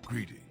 Greetings.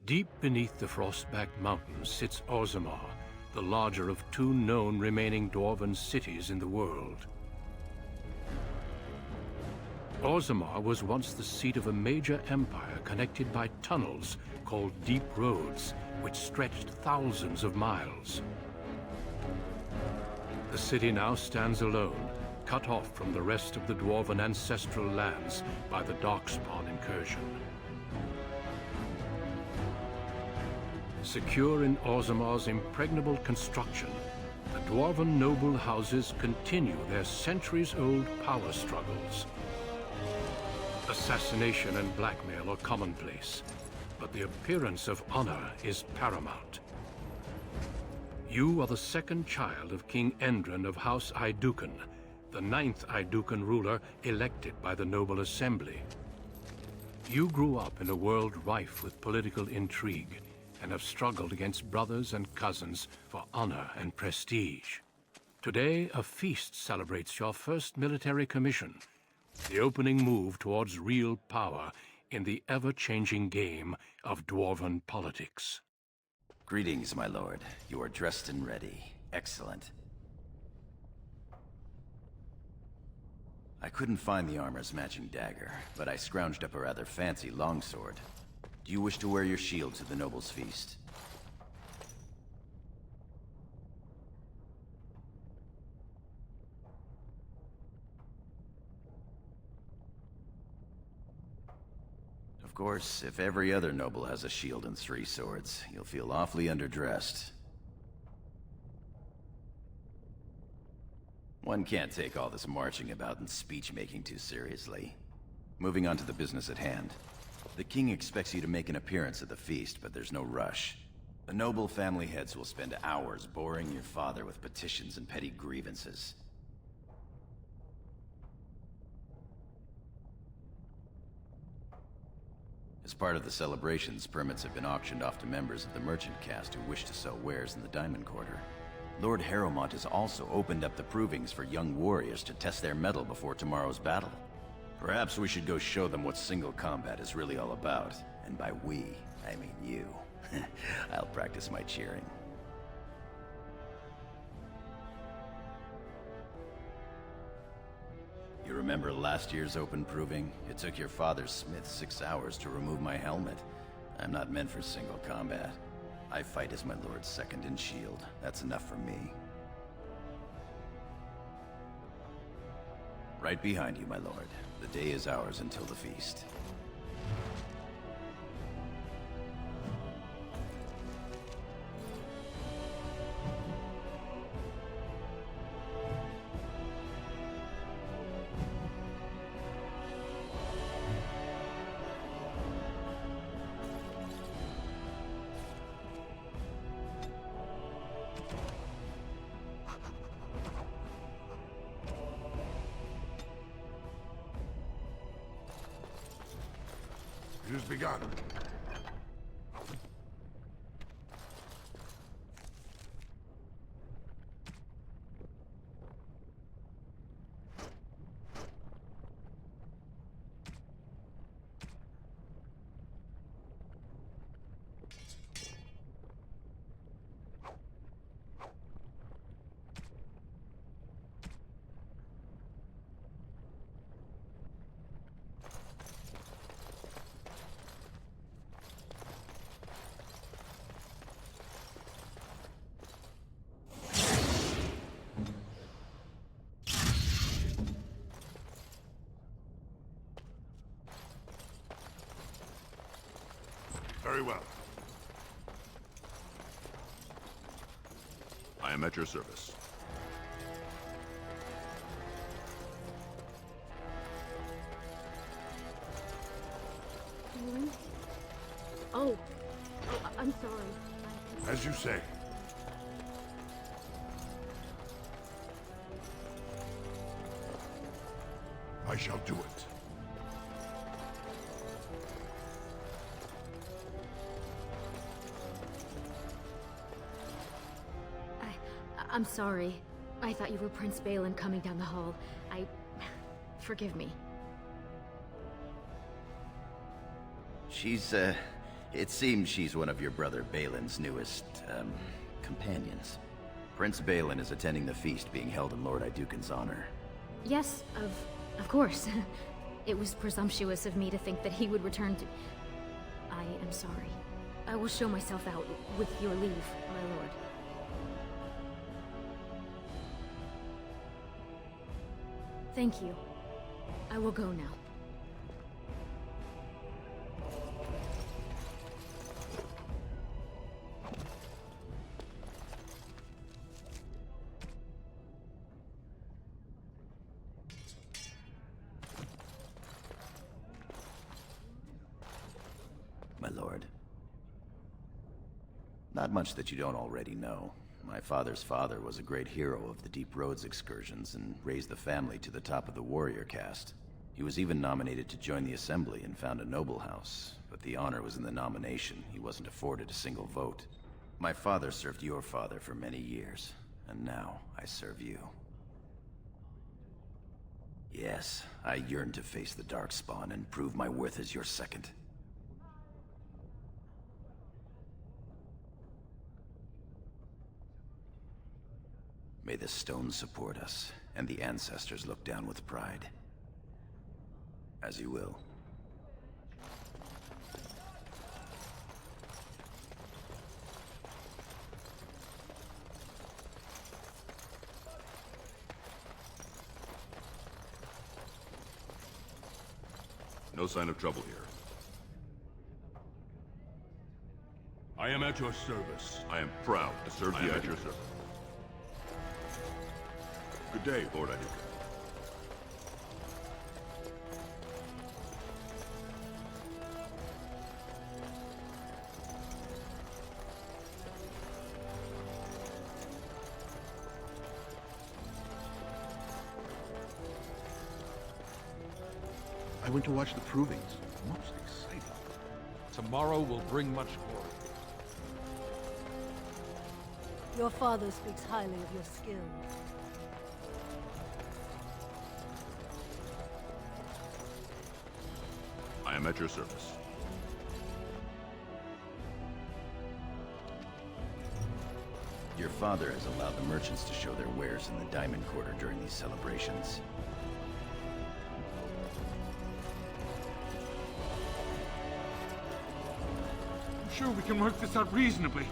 Deep beneath the Frostback Mountains sits Orzammar, the larger of two known remaining dwarven cities in the world. Orzammar was once the seat of a major empire connected by tunnels called Deep Roads, which stretched thousands of miles. The city now stands alone, cut off from the rest of the dwarven ancestral lands by the Darkspawn incursion. Secure in Orzammar's impregnable construction, the dwarven noble houses continue their centuries-old power struggles. Assassination and blackmail are commonplace, but the appearance of honor is paramount. You are the second child of King Endren of House Aeducan, the 9th Aeducan ruler elected by the Noble Assembly. You grew up in a world rife with political intrigue, and have struggled against brothers and cousins for honor and prestige. Today, a feast celebrates your first military commission, the opening move towards real power in the ever-changing game of dwarven politics. Greetings, my lord. You are dressed and ready. Excellent. I couldn't find the armor's matching dagger, but I scrounged up a rather fancy longsword. Do you wish to wear your shield to the noble's feast? Of course, if every other noble has a shield and 3 swords, you'll feel awfully underdressed. One can't take all this marching about and speech-making too seriously. Moving on to the business at hand. The king expects you to make an appearance at the feast, but there's no rush. The noble family heads will spend hours boring your father with petitions and petty grievances. As part of the celebrations, permits have been auctioned off to members of the merchant caste who wish to sell wares in the Diamond Quarter. Lord Harrowmont has also opened up the provings for young warriors to test their mettle before tomorrow's battle. Perhaps we should go show them what single combat is really all about. And by we, I mean you. I'll practice my cheering. You remember last year's open proving? It took your father's smith 6 hours to remove my helmet. I'm not meant for single combat. I fight as my lord's second in shield. That's enough for me. Right behind you, my lord. The day is ours until the feast. It has begun. Very well. I am at your service. Oh, I'm sorry. As you say. I shall do it. I'm sorry. I thought you were Prince Balin coming down the hall. Forgive me. It seems she's one of your brother Balin's newest, companions. Prince Balin is attending the feast being held in Lord Aeducan's honor. Yes, of course. It was presumptuous of me to think that he would return to... I am sorry. I will show myself out, with your leave, my lord. Thank you. I will go now. My lord. Not much that you don't already know. My father's father was a great hero of the Deep Roads excursions and raised the family to the top of the warrior caste. He was even nominated to join the assembly and found a noble house, but the honor was in the nomination. He wasn't afforded a single vote. My father served your father for many years, and now I serve you. Yes, I yearn to face the Darkspawn and prove my worth as your second. May the stones support us, and the ancestors look down with pride. As you will. No sign of trouble here. I am at your service. I am proud to serve the at your service. Good day, Lord Aeducan. I went to watch the provings. Most exciting. Tomorrow will bring much glory. Your father speaks highly of your skill. I am at your service. Your father has allowed the merchants to show their wares in the Diamond Quarter during these celebrations. I'm sure we can work this out reasonably.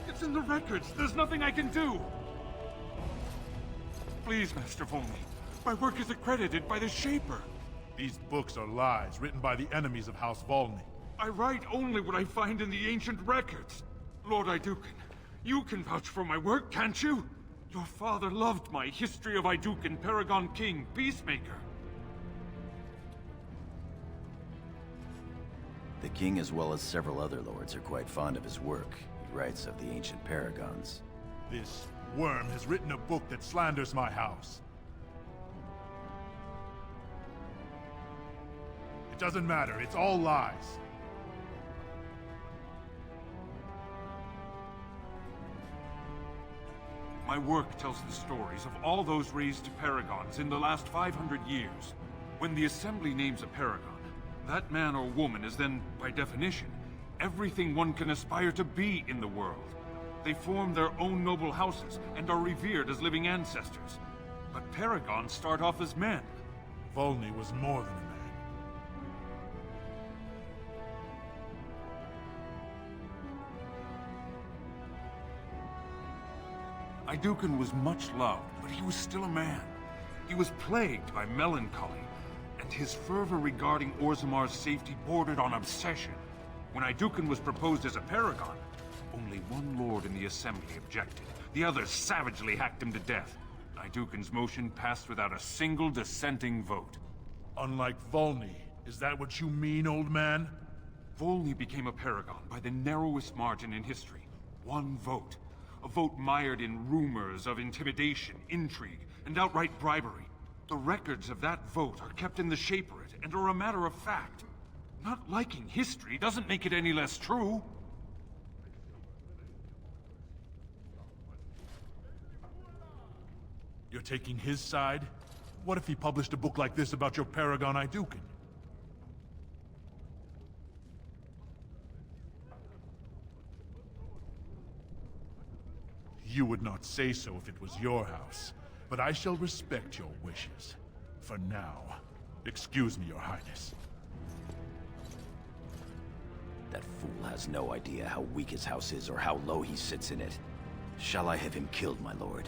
It's in the records. There's nothing I can do. Please, Master Volney. My work is accredited by the Shaper. These books are lies, written by the enemies of House Volney. I write only what I find in the ancient records. Lord Aeducan, you can vouch for my work, can't you? Your father loved my History of Aeducan, Paragon King, Peacemaker. The king, as well as several other lords, are quite fond of his work. He writes of the ancient paragons. This worm has written a book that slanders my house. It doesn't matter, it's all lies. My work tells the stories of all those raised to paragons in the last 500 years. When the Assembly names a paragon, that man or woman is then, by definition, everything one can aspire to be in the world. They form their own noble houses and are revered as living ancestors. But paragons start off as men. Volney was more than a man. Aeducan was much loved, but he was still a man. He was plagued by melancholy, and his fervor regarding Orzammar's safety bordered on obsession. When Aeducan was proposed as a paragon, only one lord in the Assembly objected. The others savagely hacked him to death. Aeducan's motion passed without a single dissenting vote. Unlike Volney, is that what you mean, old man? Volney became a paragon by the narrowest margin in history. One vote. A vote mired in rumors of intimidation, intrigue, and outright bribery. The records of that vote are kept in the Shaperate and are a matter of fact. Not liking history doesn't make it any less true. You're taking his side? What if he published a book like this about your paragon Aeducan? You would not say so if it was your house, but I shall respect your wishes. For now. Excuse me, Your Highness. That fool has no idea how weak his house is or how low he sits in it. Shall I have him killed, my lord?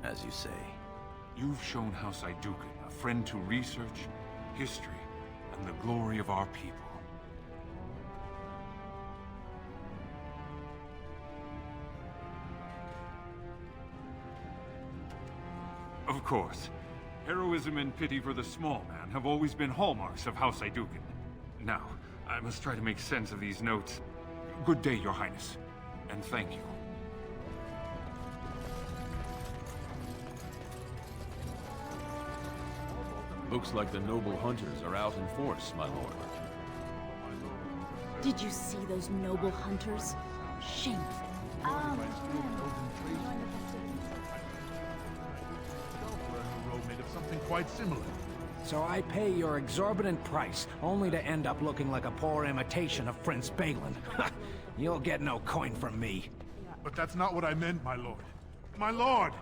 As you say. You've shown House Aeducan a friend to research, history, and the glory of our people. Of course, heroism and pity for the small man have always been hallmarks of House Aeducan. Now, I must try to make sense of these notes. Good day, Your Highness, and thank you. Looks like the noble hunters are out in force, my lord. Did you see those noble hunters? Shameful. Made of something quite similar. So I pay your exorbitant price, only to end up looking like a poor imitation of Prince Balin. You'll get no coin from me. But that's not what I meant, my lord. My lord!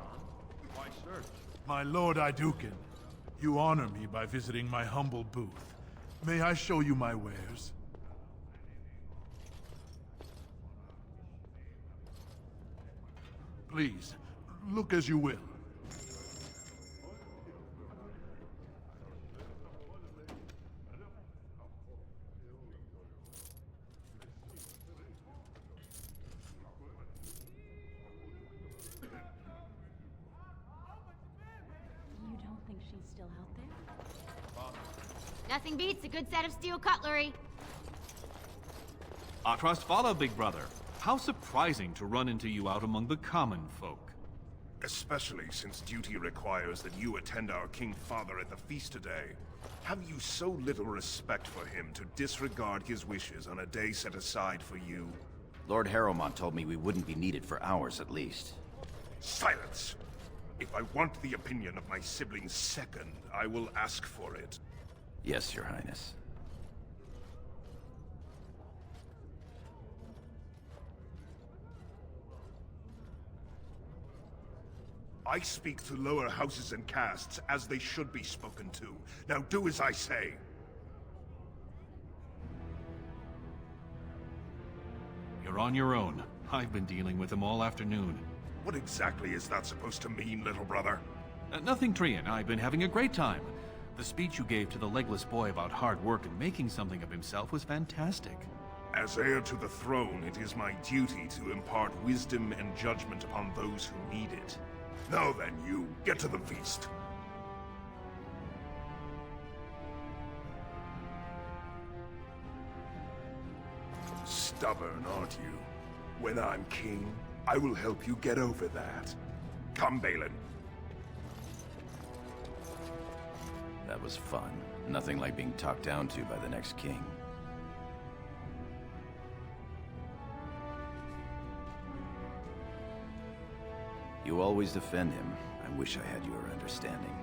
Why, sir? My lord Aeducan, you honor me by visiting my humble booth. May I show you my wares? Please, look as you will. Still out there? Nothing beats a good set of steel cutlery. Our trust follow, big brother. How surprising to run into you out among the common folk. Especially since duty requires that you attend our King Father at the feast today. Have you so little respect for him to disregard his wishes on a day set aside for you? Lord Harrowmont told me we wouldn't be needed for hours at least. Silence! If I want the opinion of my sibling's second, I will ask for it. Yes, Your Highness. I speak to lower houses and castes as they should be spoken to. Now do as I say. You're on your own. I've been dealing with them all afternoon. What exactly is that supposed to mean, little brother? Nothing, Trian. I've been having a great time. The speech you gave to the legless boy about hard work and making something of himself was fantastic. As heir to the throne, it is my duty to impart wisdom and judgment upon those who need it. Now then, you, get to the feast. Stubborn, aren't you? When I'm king, I will help you get over that. Come, Balin. That was fun. Nothing like being talked down to by the next king. You always defend him. I wish I had your understanding.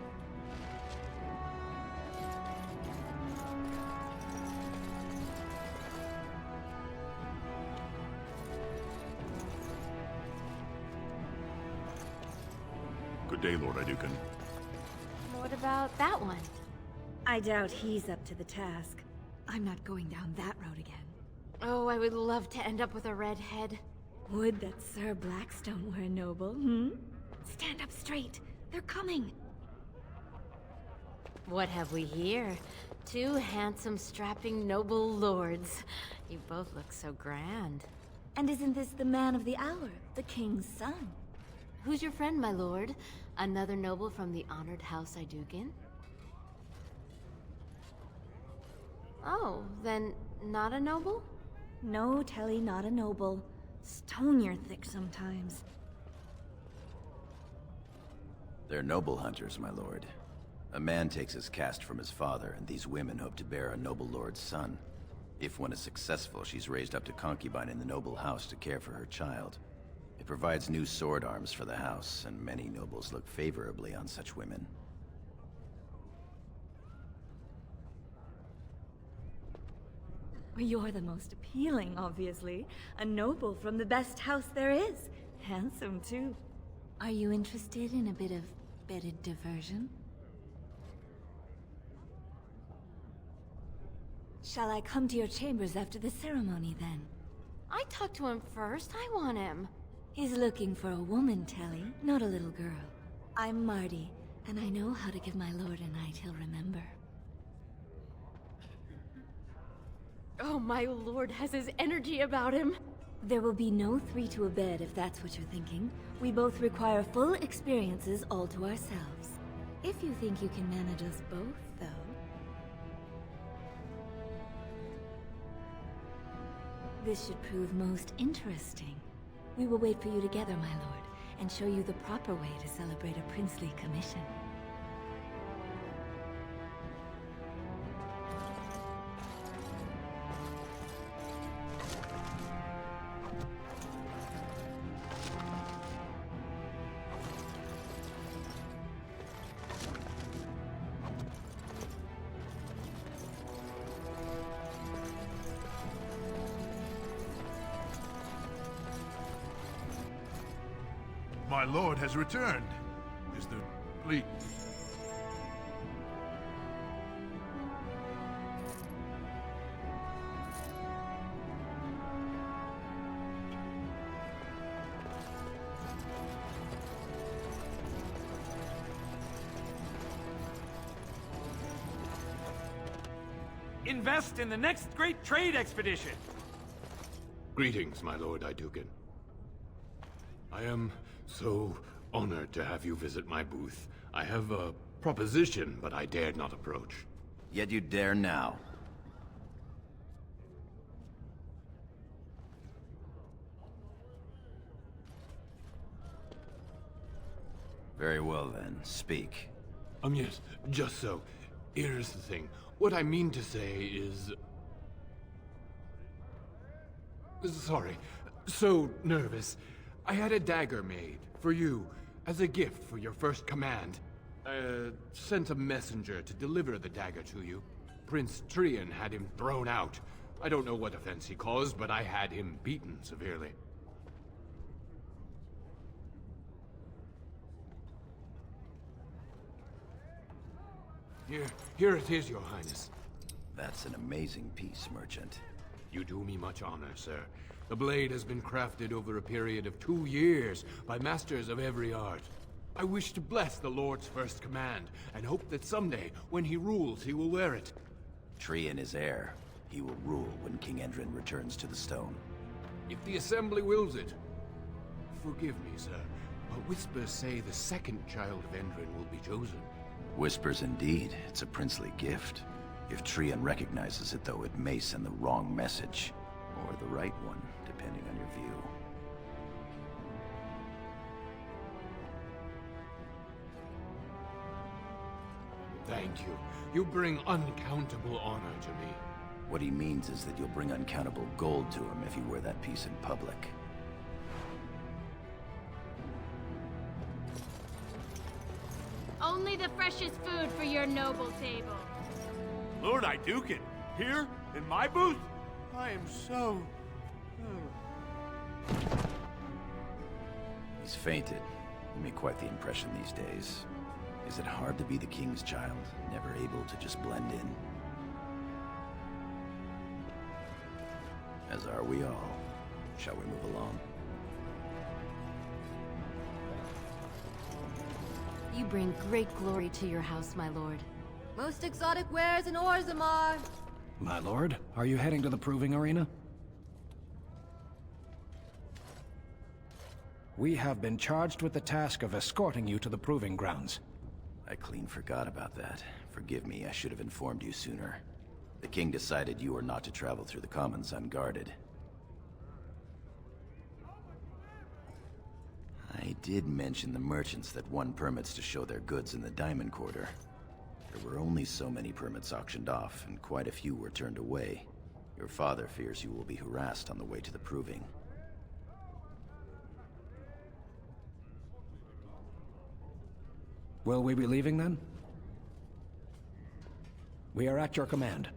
Good day, Lord Aeducan. What about that one? I doubt he's up to the task. I'm not going down that road again. Oh, I would love to end up with a red head. Would that Sir Blackstone were a noble, hmm? Stand up straight. They're coming. What have we here? Two handsome, strapping, noble lords. You both look so grand. And isn't this the man of the hour, the king's son? Who's your friend, my lord? Another noble from the honored House Aeducan? Oh, then not a noble? No, Telly, not a noble. Stone you're thick sometimes. They're noble hunters, my lord. A man takes his caste from his father, and these women hope to bear a noble lord's son. If one is successful, she's raised up to concubine in the noble house to care for her child. It provides new sword arms for the house, and many nobles look favorably on such women. Well, you're the most appealing, obviously. A noble from the best house there is. Handsome, too. Are you interested in a bit of bedded diversion? Shall I come to your chambers after the ceremony, then? I talked to him first. I want him. He's looking for a woman, Telly, not a little girl. I'm Marty, and I know how to give my lord a night he'll remember. Oh, my lord has his energy about him. There will be no 3 to a bed, if that's what you're thinking. We both require full experiences all to ourselves. If you think you can manage us both, though. This should prove most interesting. We will wait for you together, my lord, and show you the proper way to celebrate a princely commission. My lord has returned. Is there... please... Invest in the next great trade expedition! Greetings, my lord Aeducan. I am so honored to have you visit my booth. I have a proposition, but I dared not approach. Yet you dare now. Very well then, speak. Yes, just so. Here's the thing. What I mean to say is... Sorry. So nervous. I had a dagger made, for you, as a gift for your first command. Sent a messenger to deliver the dagger to you. Prince Trian had him thrown out. I don't know what offense he caused, but I had him beaten severely. Here it is, your highness. That's an amazing piece, merchant. You do me much honor, sir. The blade has been crafted over a period of 2 years by masters of every art. I wish to bless the Lord's first command, and hope that someday, when he rules, he will wear it. Trian is heir. He will rule when King Endrin returns to the stone. If the Assembly wills it. Forgive me, sir, but whispers say the second child of Endrin will be chosen. Whispers indeed. It's a princely gift. If Trian recognizes it, though, it may send the wrong message. Or the right one, depending on your view. Thank you. You bring uncountable honor to me. What he means is that you'll bring uncountable gold to him if you wear that piece in public. Only the freshest food for your noble table. Lord Aeducan, here in my booth? I am so... He's fainted. You make quite the impression these days. Is it hard to be the king's child, never able to just blend in? As are we all. Shall we move along? You bring great glory to your house, my lord. Most exotic wares in Orzammar. My lord, are you heading to the proving arena? We have been charged with the task of escorting you to the proving grounds. I clean forgot about that. Forgive me, I should have informed you sooner. The king decided you are not to travel through the commons unguarded. I did mention the merchants that won permits to show their goods in the Diamond Quarter. There were only so many permits auctioned off, and quite a few were turned away. Your father fears you will be harassed on the way to the proving. Will we be leaving then? We are at your command.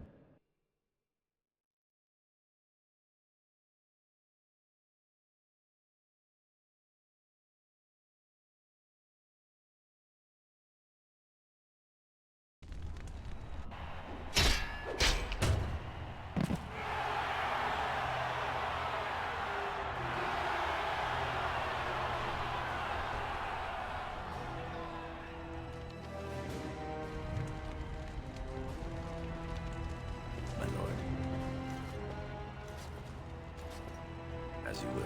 As you will.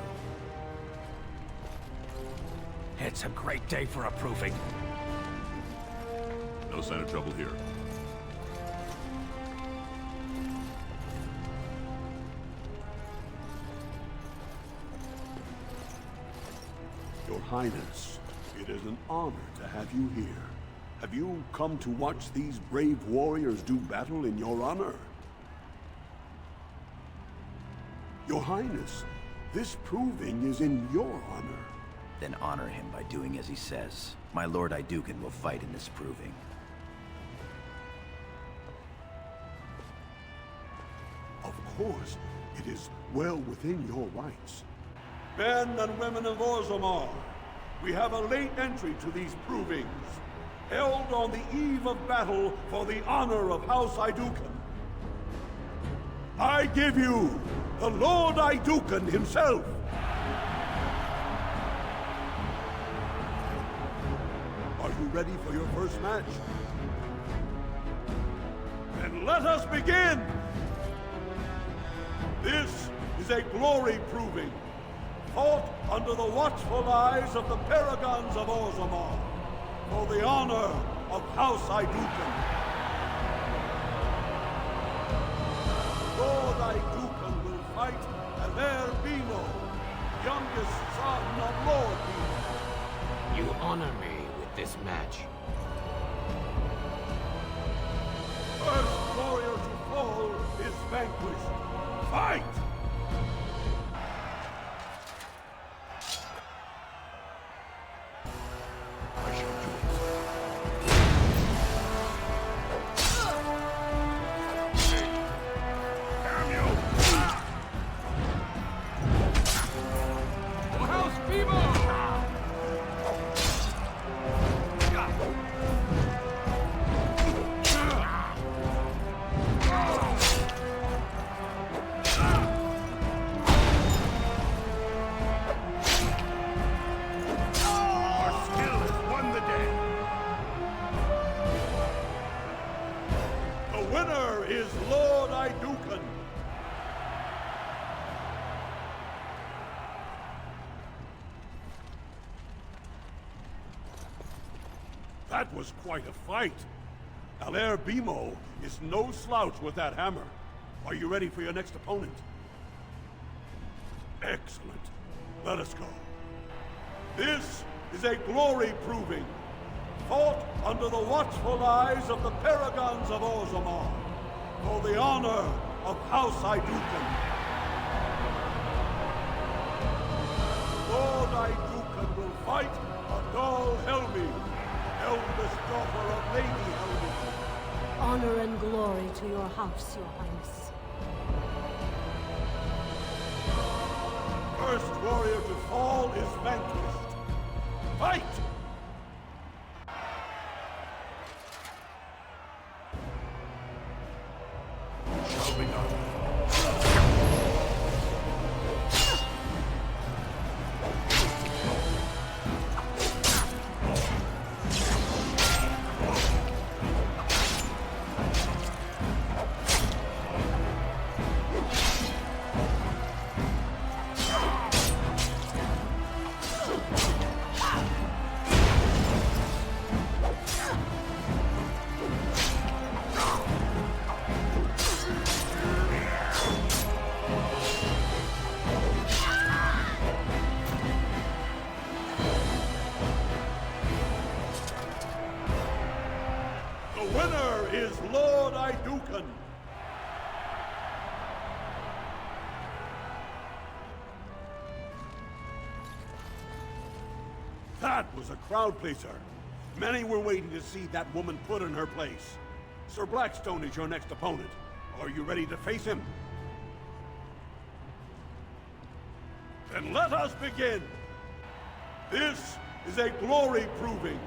It's a great day for a proving. No sign of trouble here. Your Highness, it is an honor to have you here. Have you come to watch these brave warriors do battle in your honor? Your Highness, this proving is in your honor. Then honor him by doing as he says. My Lord Aeducan will fight in this proving. Of course, it is well within your rights. Men and women of Orzammar, we have a late entry to these provings, held on the eve of battle for the honor of House Aeducan. I give you the Lord Aeducan himself. Are you ready for your first match? Then let us begin! This is a glory proving, fought under the watchful eyes of the Paragons of Orzammar, for the honor of House Aeducan. Lord Aeducan will fight Aeducan, youngest son of Lord Bino. You honor me with this match. First warrior to fall is vanquished. Fight! I shall do it. Damn you! House Bimo! That was quite a fight. Bimo is no slouch with that hammer. Are you ready for your next opponent? Excellent. Let us go. This is a glory proving, fought under the watchful eyes of the Paragons of Orzammar, for the honor of House Aeducan. Lord Aeducan will fight Adol Helmi, eldest daughter of Lady Helmi. Honor and glory to your house, your highness. First warrior to fall is vanquished. Fight! Shall be done. winner is Lord Aeducan. That was a crowd pleaser. Many were waiting to see that woman put in her place. Sir Blackstone is your next opponent. Are you ready to face him? Then let us begin. This is a glory proving,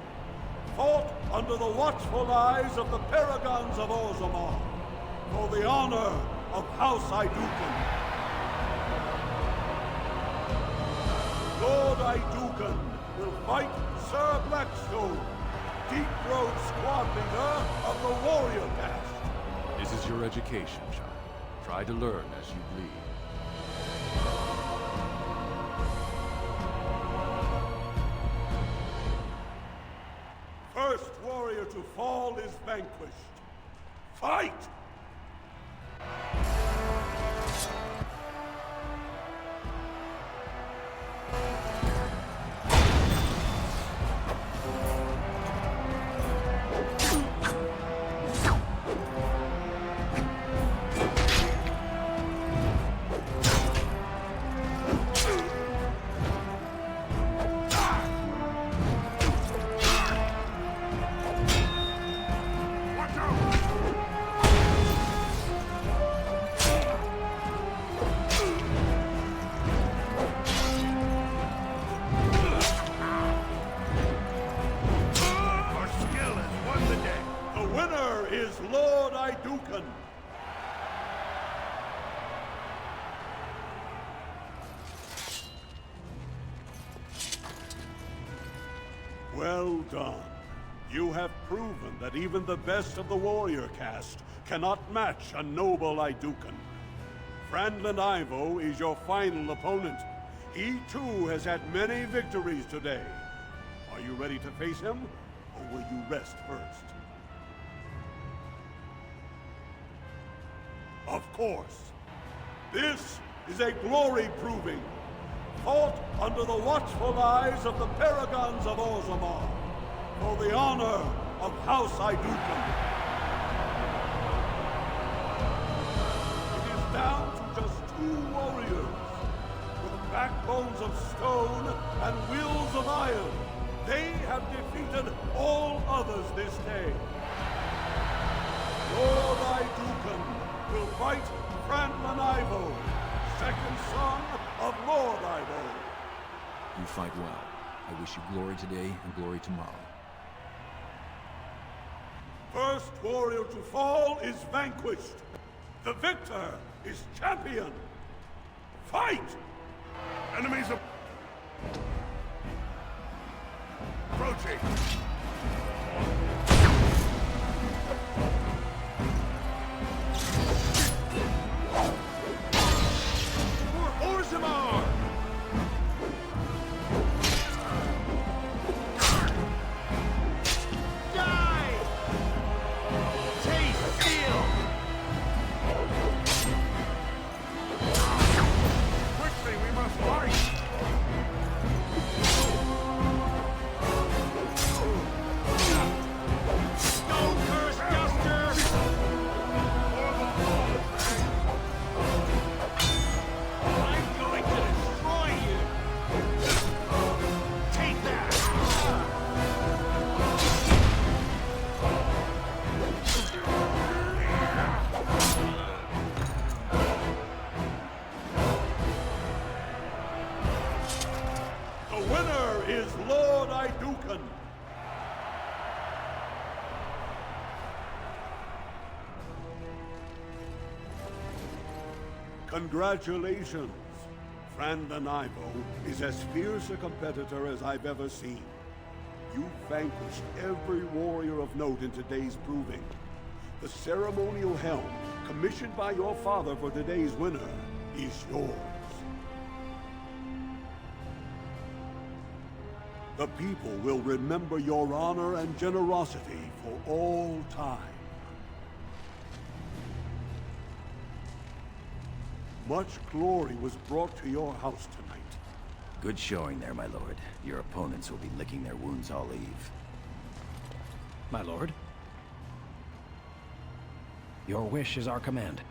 fought under the watchful eyes of the Paragons of Orzammar, for the honor of House Aeducan. Lord Aeducan will fight Sir Blackstone, deep-throat squad leader of the warrior caste. This is your education, child. Try to learn as you bleed. First warrior to fall is vanquished. Fight! Lord Aeducan. Well done. You have proven that even the best of the warrior caste cannot match a noble Aeducan. Franklin Ivo is your final opponent. He too has had many victories today. Are you ready to face him, or will you rest first? Of course. This is a glory proving, fought under the watchful eyes of the Paragons of Orzammar, for the honor of House Aeducan. It is down to just 2 warriors, with backbones of stone and wheels of iron. They have defeated all others this day. Lord Aeducan will fight Franklin Ivo, second son of Lord Ivo. You fight well. I wish you glory today and glory tomorrow. First warrior to fall is vanquished. The victor is champion. Fight! Enemies are approaching. Orzammar! Die! Taste steel! Quickly, we must fight! Stone Curse Duster! I'm going to destroy you! Take that! The winner is Lord Aeducan. Congratulations. Franklin Ivo is as fierce a competitor as I've ever seen. You vanquished every warrior of note in today's proving. The ceremonial helm, commissioned by your father for today's winner, is yours. The people will remember your honor and generosity for all time. Much glory was brought to your house tonight. Good showing there, my lord. Your opponents will be licking their wounds all eve. My lord? Your wish is our command.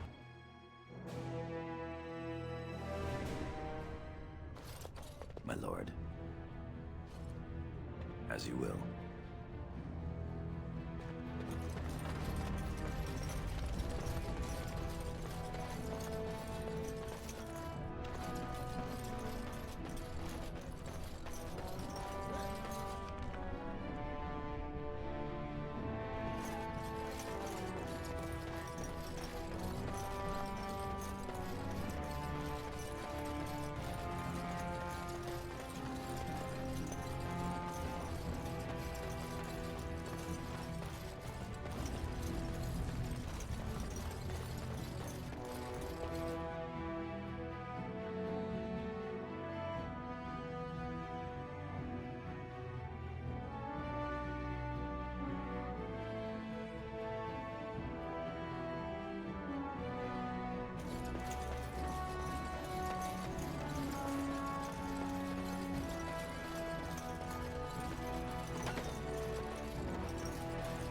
My lord. As you will.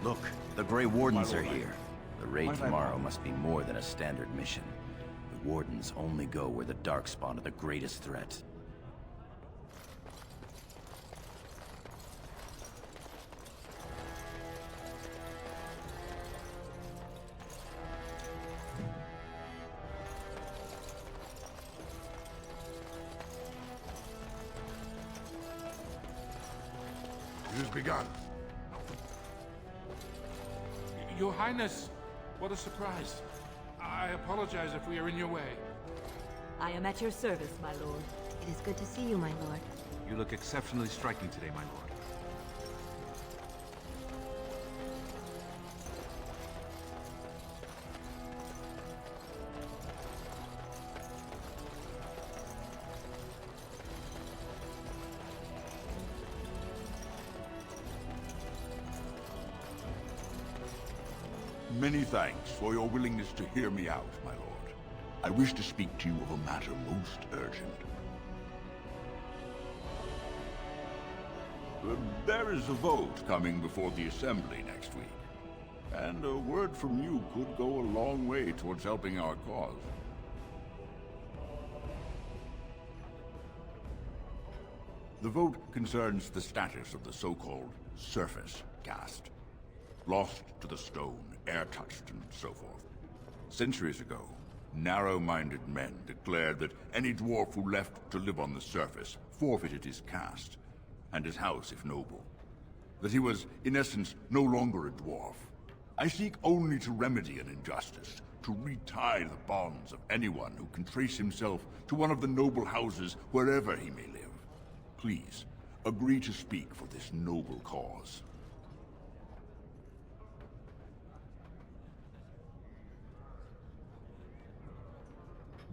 Look, the Grey Wardens are here. The raid tomorrow must be more than a standard mission. The Wardens only go where the Darkspawn are the greatest threat. It has begun. Your Highness, what a surprise. I apologize if we are in your way. I am at your service, my lord. It is good to see you, my lord. You look exceptionally striking today, my lord. Many thanks for your willingness to hear me out, my lord. I wish to speak to you of a matter most urgent. There is a vote coming before the Assembly next week, and a word from you could go a long way towards helping our cause. The vote concerns the status of the so-called surface caste. Lost to the stone, air-touched, and so forth. Centuries ago, narrow-minded men declared that any dwarf who left to live on the surface forfeited his caste, and his house if noble. That he was, in essence, no longer a dwarf. I seek only to remedy an injustice, to retie the bonds of anyone who can trace himself to one of the noble houses wherever he may live. Please, agree to speak for this noble cause.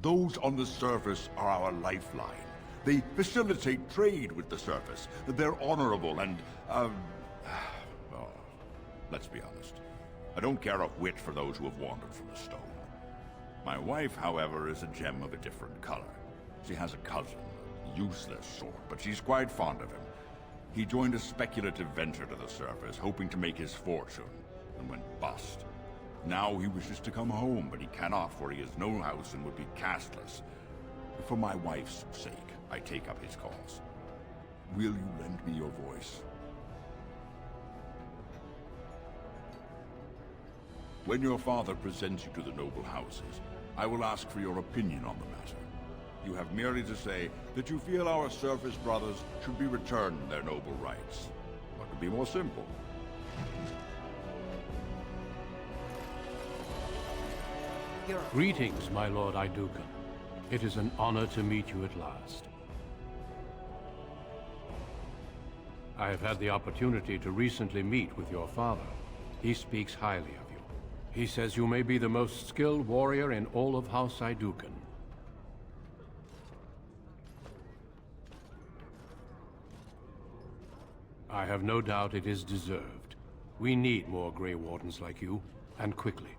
Those on the surface are our lifeline. They facilitate trade with the surface. They're honorable and, oh, let's be honest. I don't care a whit for those who have wandered from the stone. My wife, however, is a gem of a different color. She has a cousin, a useless sort, but she's quite fond of him. He joined a speculative venture to the surface, hoping to make his fortune, and went bust. Now he wishes to come home, but he cannot, for he has no house and would be casteless. For my wife's sake, I take up his cause. Will you lend me your voice? When your father presents you to the noble houses, I will ask for your opinion on the matter. You have merely to say that you feel our surface brothers should be returned their noble rights. What could be more simple? Greetings, my lord Aeducan. It is an honor to meet you at last. I have had the opportunity to recently meet with your father. He speaks highly of you. He says you may be the most skilled warrior in all of House Aeducan. I have no doubt it is deserved. We need more Grey Wardens like you, and quickly.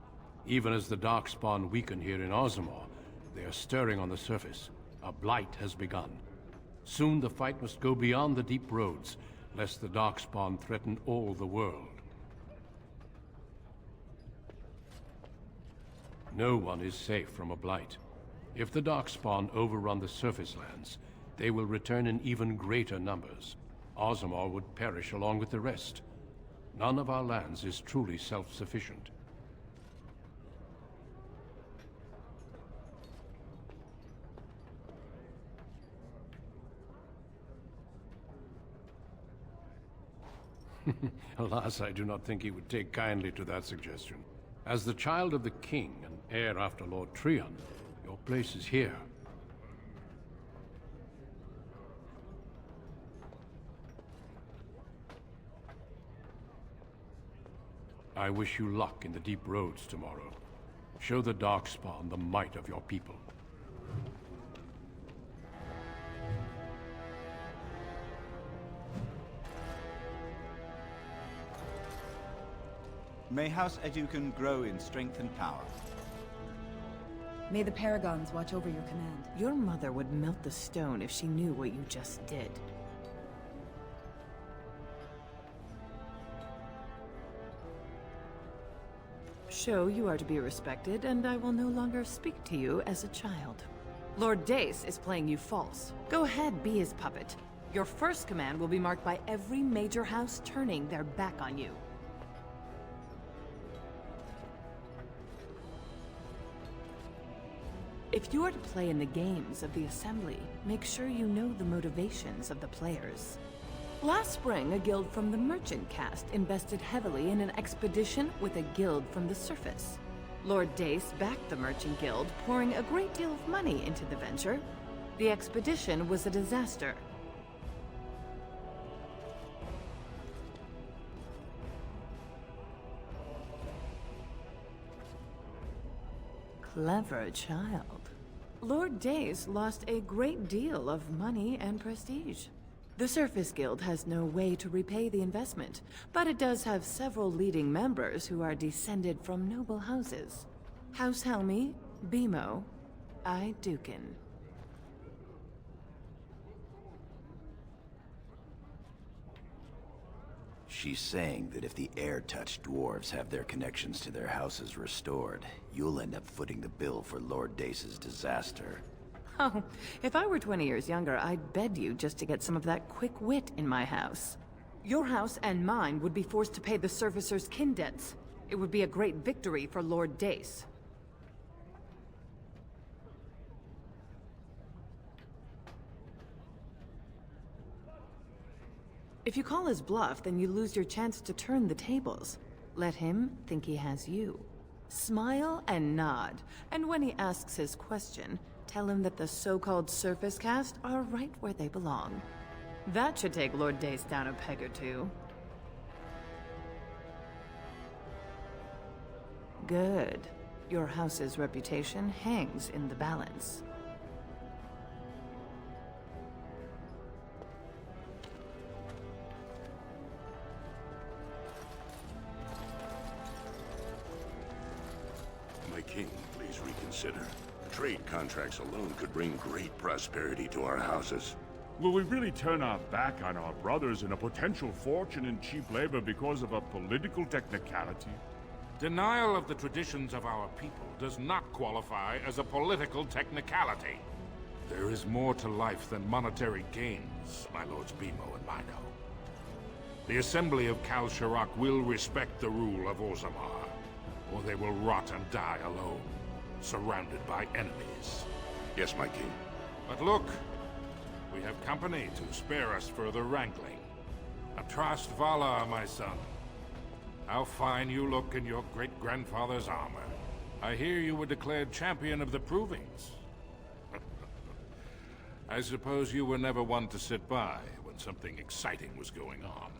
Even as the Darkspawn weaken here in Orzammar, they are stirring on the surface. A blight has begun. Soon the fight must go beyond the deep roads, lest the Darkspawn threaten all the world. No one is safe from a blight. If the Darkspawn overrun the surface lands, they will return in even greater numbers. Orzammar would perish along with the rest. None of our lands is truly self-sufficient. Alas, I do not think he would take kindly to that suggestion. As the child of the king and heir after Lord Trion, your place is here. I wish you luck in the deep roads tomorrow. Show the Darkspawn the might of your people. May House Aeducan grow in strength and power. May the Paragons watch over your command. Your mother would melt the stone if she knew what you just did. Show you are to be respected, and I will no longer speak to you as a child. Lord Dace is playing you false. Go ahead, be his puppet. Your first command will be marked by every major house turning their back on you. If you are to play in the games of the Assembly, make sure you know the motivations of the players. Last spring, a guild from the merchant caste invested heavily in an expedition with a guild from the surface. Lord Dace backed the merchant guild, pouring a great deal of money into the venture. The expedition was a disaster. Clever child. Lord Dace lost a great deal of money and prestige. The Surface Guild has no way to repay the investment, but it does have several leading members who are descended from noble houses. House Helmi, Bimo, Aeducan. She's saying that if the air-touched dwarves have their connections to their houses restored, you'll end up footing the bill for Lord Dace's disaster. Oh, if I were 20 years younger, I'd bed you just to get some of that quick wit in my house. Your house and mine would be forced to pay the Surfacer's kin debts. It would be a great victory for Lord Dace. If you call his bluff, then you lose your chance to turn the tables. Let him think he has you. Smile and nod, and when he asks his question, tell him that the so-called surface caste are right where they belong. That should take Lord Dace down a peg or two. Good. Your house's reputation hangs in the balance. My king, please reconsider. Trade contracts alone could bring great prosperity to our houses. Will we really turn our back on our brothers and a potential fortune in cheap labor because of a political technicality? Denial of the traditions of our people does not qualify as a political technicality. There is more to life than monetary gains, my lords Bimo and Mino. The Assembly of Kal Shirak will respect the rule of Orzammar, or they will rot and die alone, surrounded by enemies. Yes, my king. But look, we have company to spare us further wrangling. Atrast Vala, my son. How fine you look in your great-grandfather's armor. I hear you were declared champion of the Provings. I suppose you were never one to sit by when something exciting was going on.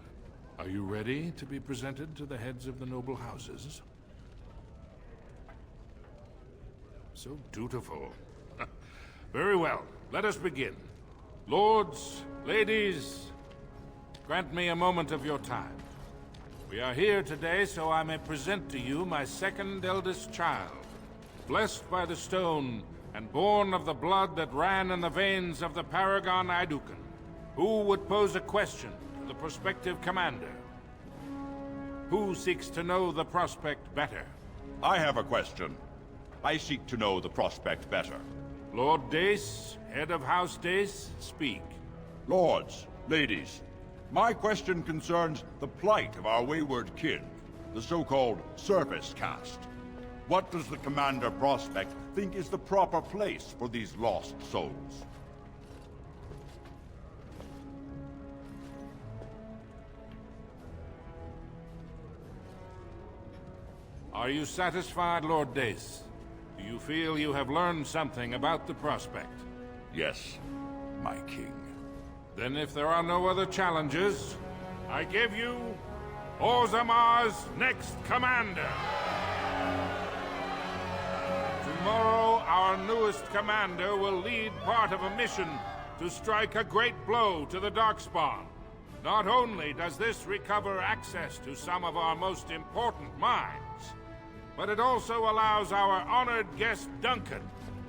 Are you ready to be presented to the heads of the noble houses? So dutiful. Very well, let us begin. Lords, ladies, grant me a moment of your time. We are here today so I may present to you my second eldest child, blessed by the stone and born of the blood that ran in the veins of the Paragon Aeducan. Who would pose a question to the prospective commander? Who seeks to know the prospect better? I have a question. I seek to know the prospect better. Lord Dace, head of House Dace, speak. Lords, ladies, my question concerns the plight of our wayward kin, the so-called service caste. What does the Commander Prospect think is the proper place for these lost souls? Are you satisfied, Lord Dace? Do you feel you have learned something about the prospect? Yes, my king. Then if there are no other challenges, I give you Orzammar's next commander. Tomorrow, our newest commander will lead part of a mission to strike a great blow to the Darkspawn. Not only does this recover access to some of our most important mines, but it also allows our honored guest Duncan,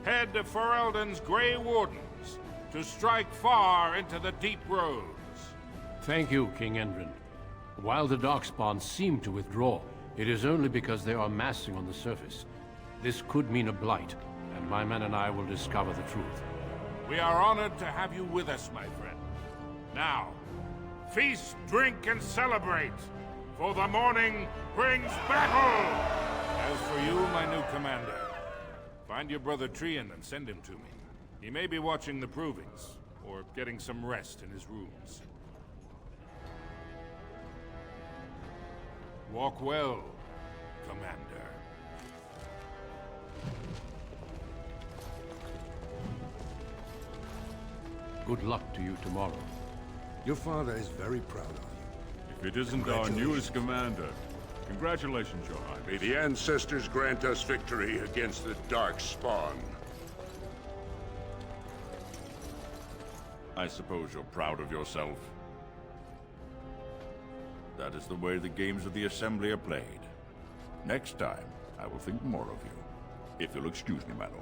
head of Ferelden's Grey Wardens, to strike far into the deep roads. Thank you, King Endrin. While the Darkspawn seem to withdraw, it is only because they are massing on the surface. This could mean a blight, and my men and I will discover the truth. We are honored to have you with us, my friend. Now, feast, drink, and celebrate, for the morning brings battle! As for you, my new commander, find your brother Trian and send him to me. He may be watching the provings, or getting some rest in his rooms. Walk well, Commander. Good luck to you tomorrow. Your father is very proud of you. If it isn't our newest commander, congratulations, Your Highness. May the ancestors grant us victory against the Darkspawn. I suppose you're proud of yourself. That is the way the games of the Assembly are played. Next time, I will think more of you. If you'll excuse me, my lord.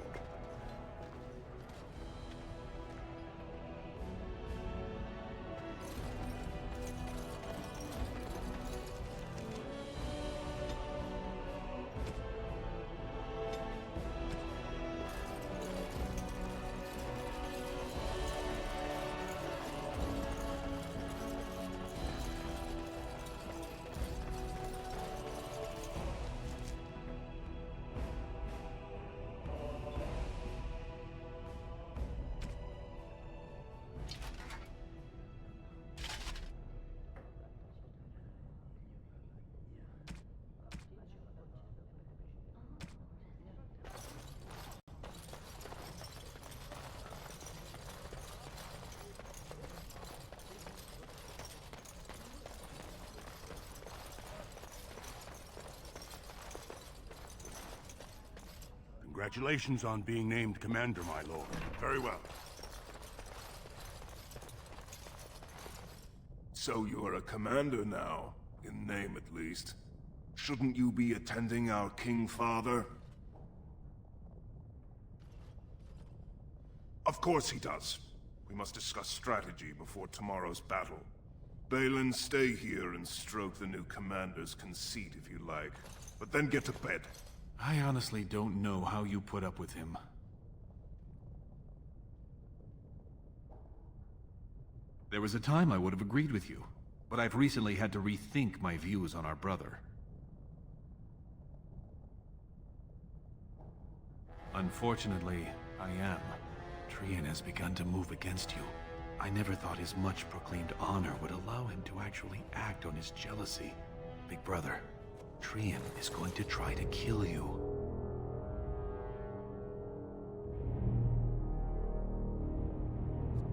Congratulations on being named commander, my lord. Very well. So you're a commander now, in name at least. Shouldn't you be attending our King Father? Of course he does. We must discuss strategy before tomorrow's battle. Balin, stay here and stroke the new commander's conceit if you like. But then get to bed. I honestly don't know how you put up with him. There was a time I would have agreed with you, but I've recently had to rethink my views on our brother. Unfortunately, I am. Trian has begun to move against you. I never thought his much-proclaimed honor would allow him to actually act on his jealousy. Big brother, Trian is going to try to kill you.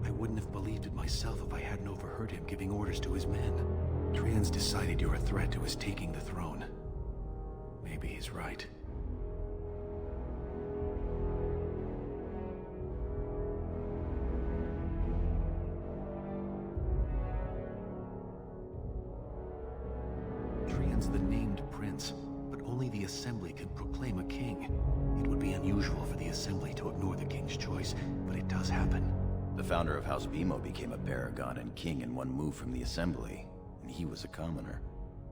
I wouldn't have believed it myself if I hadn't overheard him giving orders to his men. Trian's decided you're a threat to his taking the throne. Maybe he's right. Trian's the named prince, but only the Assembly can proclaim a king. It would be unusual for the Assembly to ignore the king's choice, but it does happen. The founder of House Bimo became a Baragon and king in one move from the Assembly, and he was a commoner.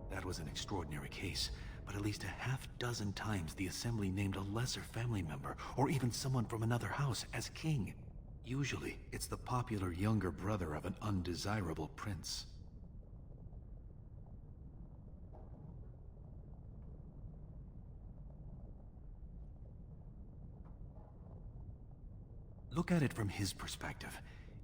That was an extraordinary case, but at least a half-dozen times the Assembly named a lesser family member, or even someone from another house, as king. Usually, it's the popular younger brother of an undesirable prince. Look at it from his perspective.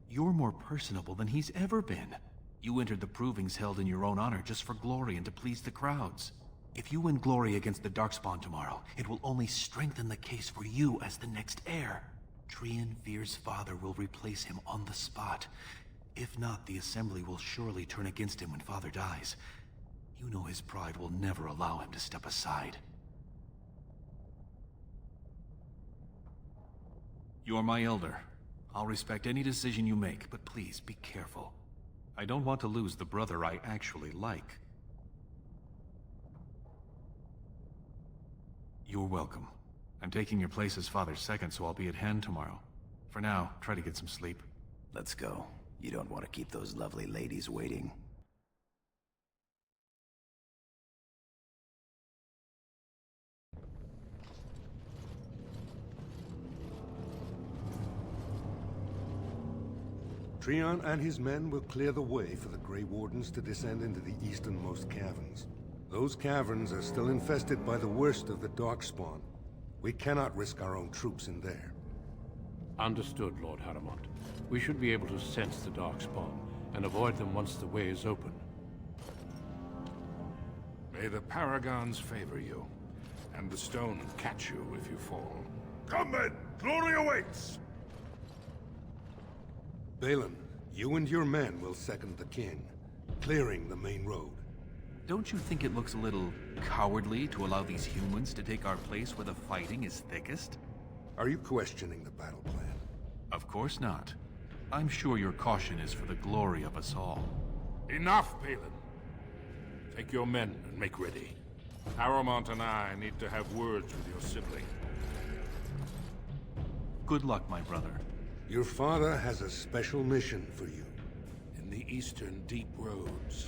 You're more personable than he's ever been. You entered the provings held in your own honor just for glory and to please the crowds. If you win glory against the Darkspawn tomorrow, it will only strengthen the case for you as the next heir. Trian Veer's father will replace him on the spot. If not, the Assembly will surely turn against him when father dies. You know his pride will never allow him to step aside. You're my elder. I'll respect any decision you make, but please be careful. I don't want to lose the brother I actually like. You're welcome. I'm taking your place as father's second, so I'll be at hand tomorrow. For now, try to get some sleep. Let's go. You don't want to keep those lovely ladies waiting. Trian and his men will clear the way for the Grey Wardens to descend into the easternmost caverns. Those caverns are still infested by the worst of the Darkspawn. We cannot risk our own troops in there. Understood, Lord Harrowmont. We should be able to sense the Darkspawn and avoid them once the way is open. May the Paragons favor you, and the stone catch you if you fall. Come then! Glory awaits! Balin, you and your men will second the king, clearing the main road. Don't you think it looks a little cowardly to allow these humans to take our place where the fighting is thickest? Are you questioning the battle plan? Of course not. I'm sure your caution is for the glory of us all. Enough, Balin. Take your men and make ready. Harrowmont and I need to have words with your sibling. Good luck, my brother. Your father has a special mission for you. In the eastern deep roads,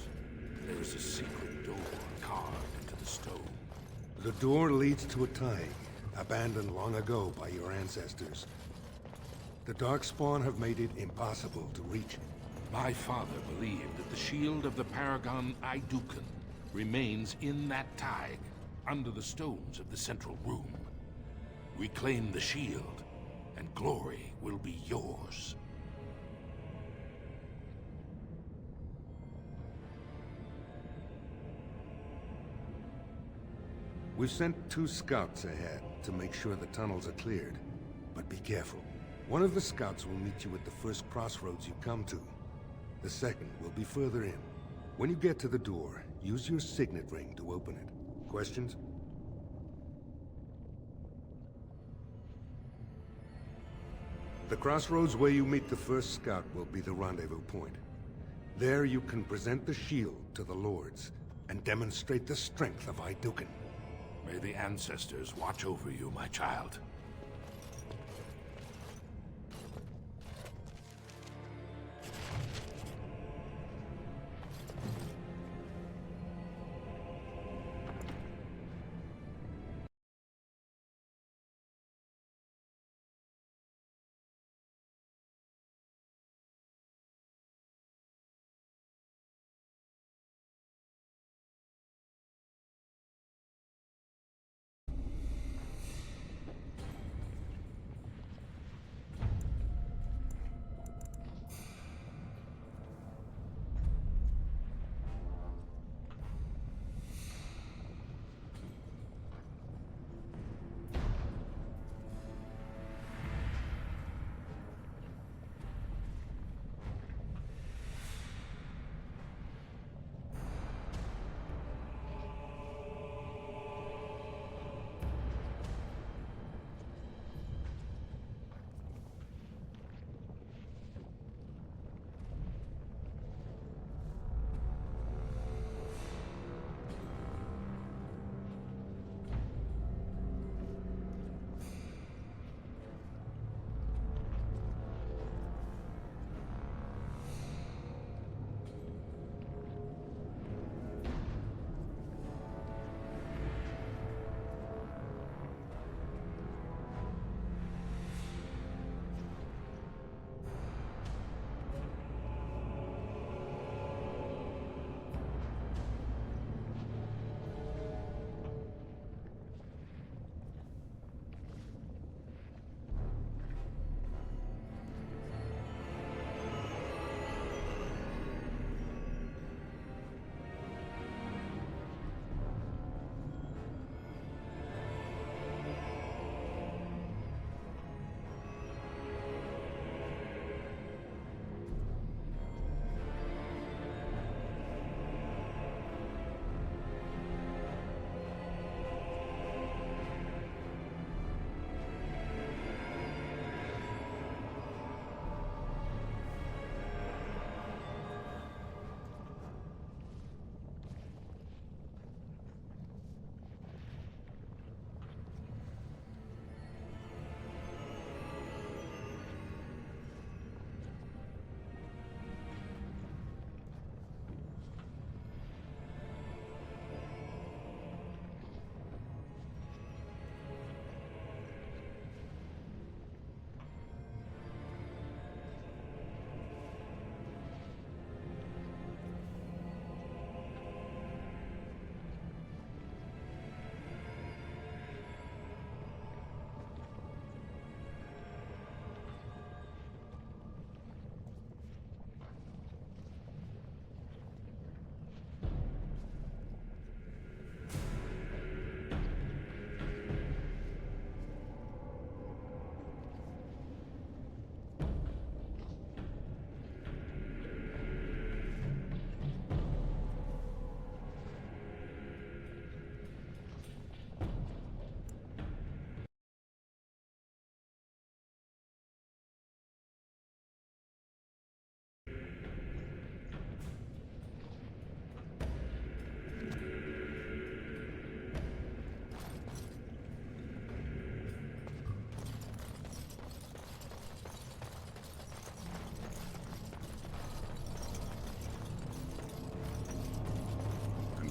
there is a secret door carved into the stone. The door leads to a Thaig, abandoned long ago by your ancestors. The Darkspawn have made it impossible to reach it. My father believed that the shield of the Paragon Aeducan remains in that Thaig, under the stones of the central room. Reclaim the shield, and glory will be yours. We've sent 2 scouts ahead to make sure the tunnels are cleared. But be careful. One of the scouts will meet you at the first crossroads you come to. The second will be further in. When you get to the door, use your signet ring to open it. Questions? The crossroads where you meet the first scout will be the rendezvous point. There you can present the shield to the lords and demonstrate the strength of Aeducan. May the ancestors watch over you, my child.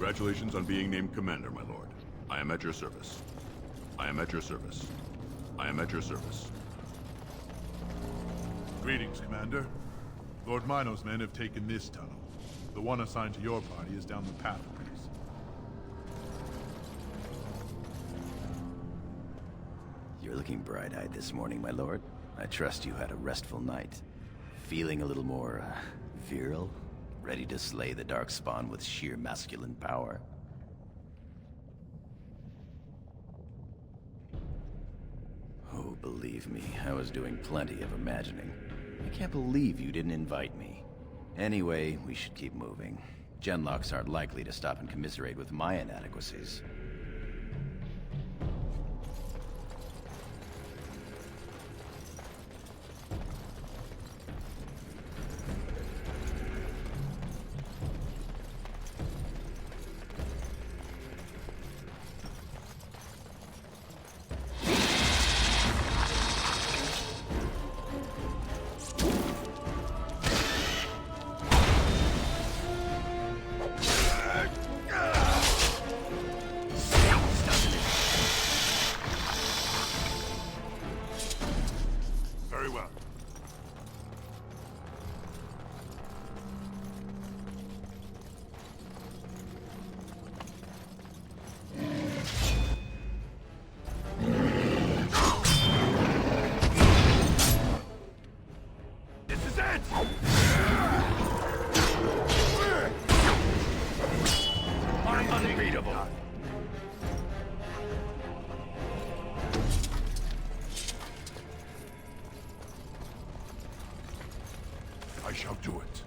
Congratulations on being named Commander, my lord. I am at your service. I am at your service. I am at your service. Greetings, Commander. Lord Mino's men have taken this tunnel. The one assigned to your party is down the path a piece. You're looking bright-eyed this morning, my lord. I trust you had a restful night. Feeling a little more, virile? Ready to slay the Darkspawn with sheer masculine power? Oh, believe me, I was doing plenty of imagining. I can't believe you didn't invite me. Anyway, we should keep moving. Genlocks aren't likely to stop and commiserate with my inadequacies. I shall do it.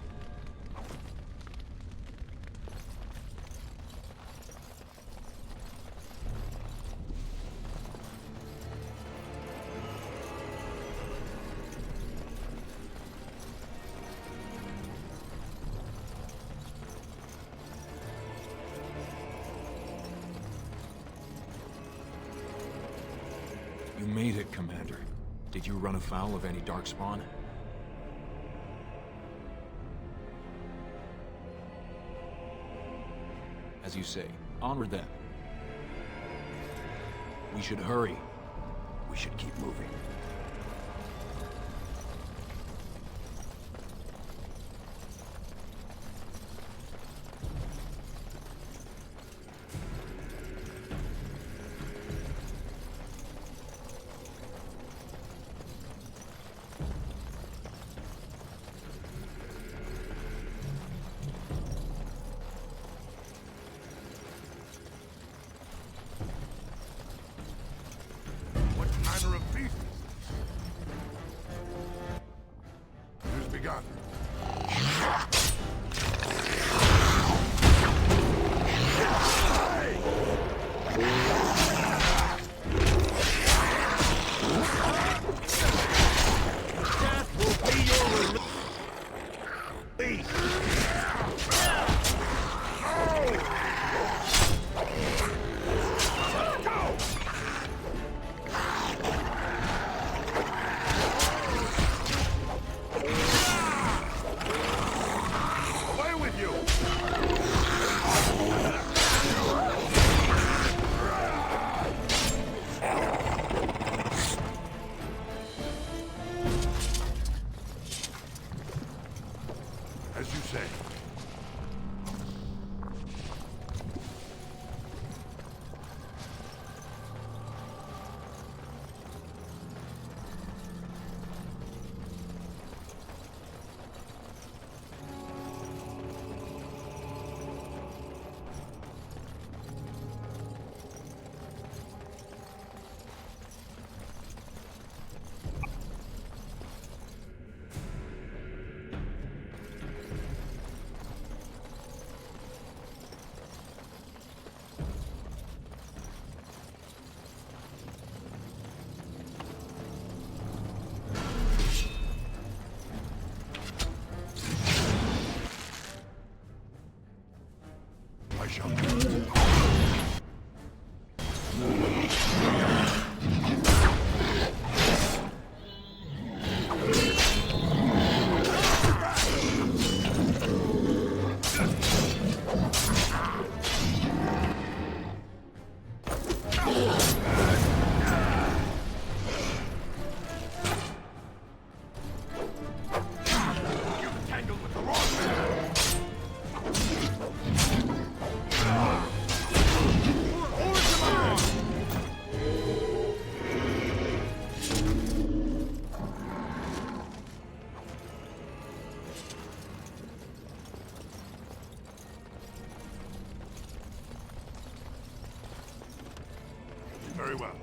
You made it, Commander. Did you run afoul of any Darkspawn? As you say, onward then. We should hurry. We should keep moving. I shall do it. Very well.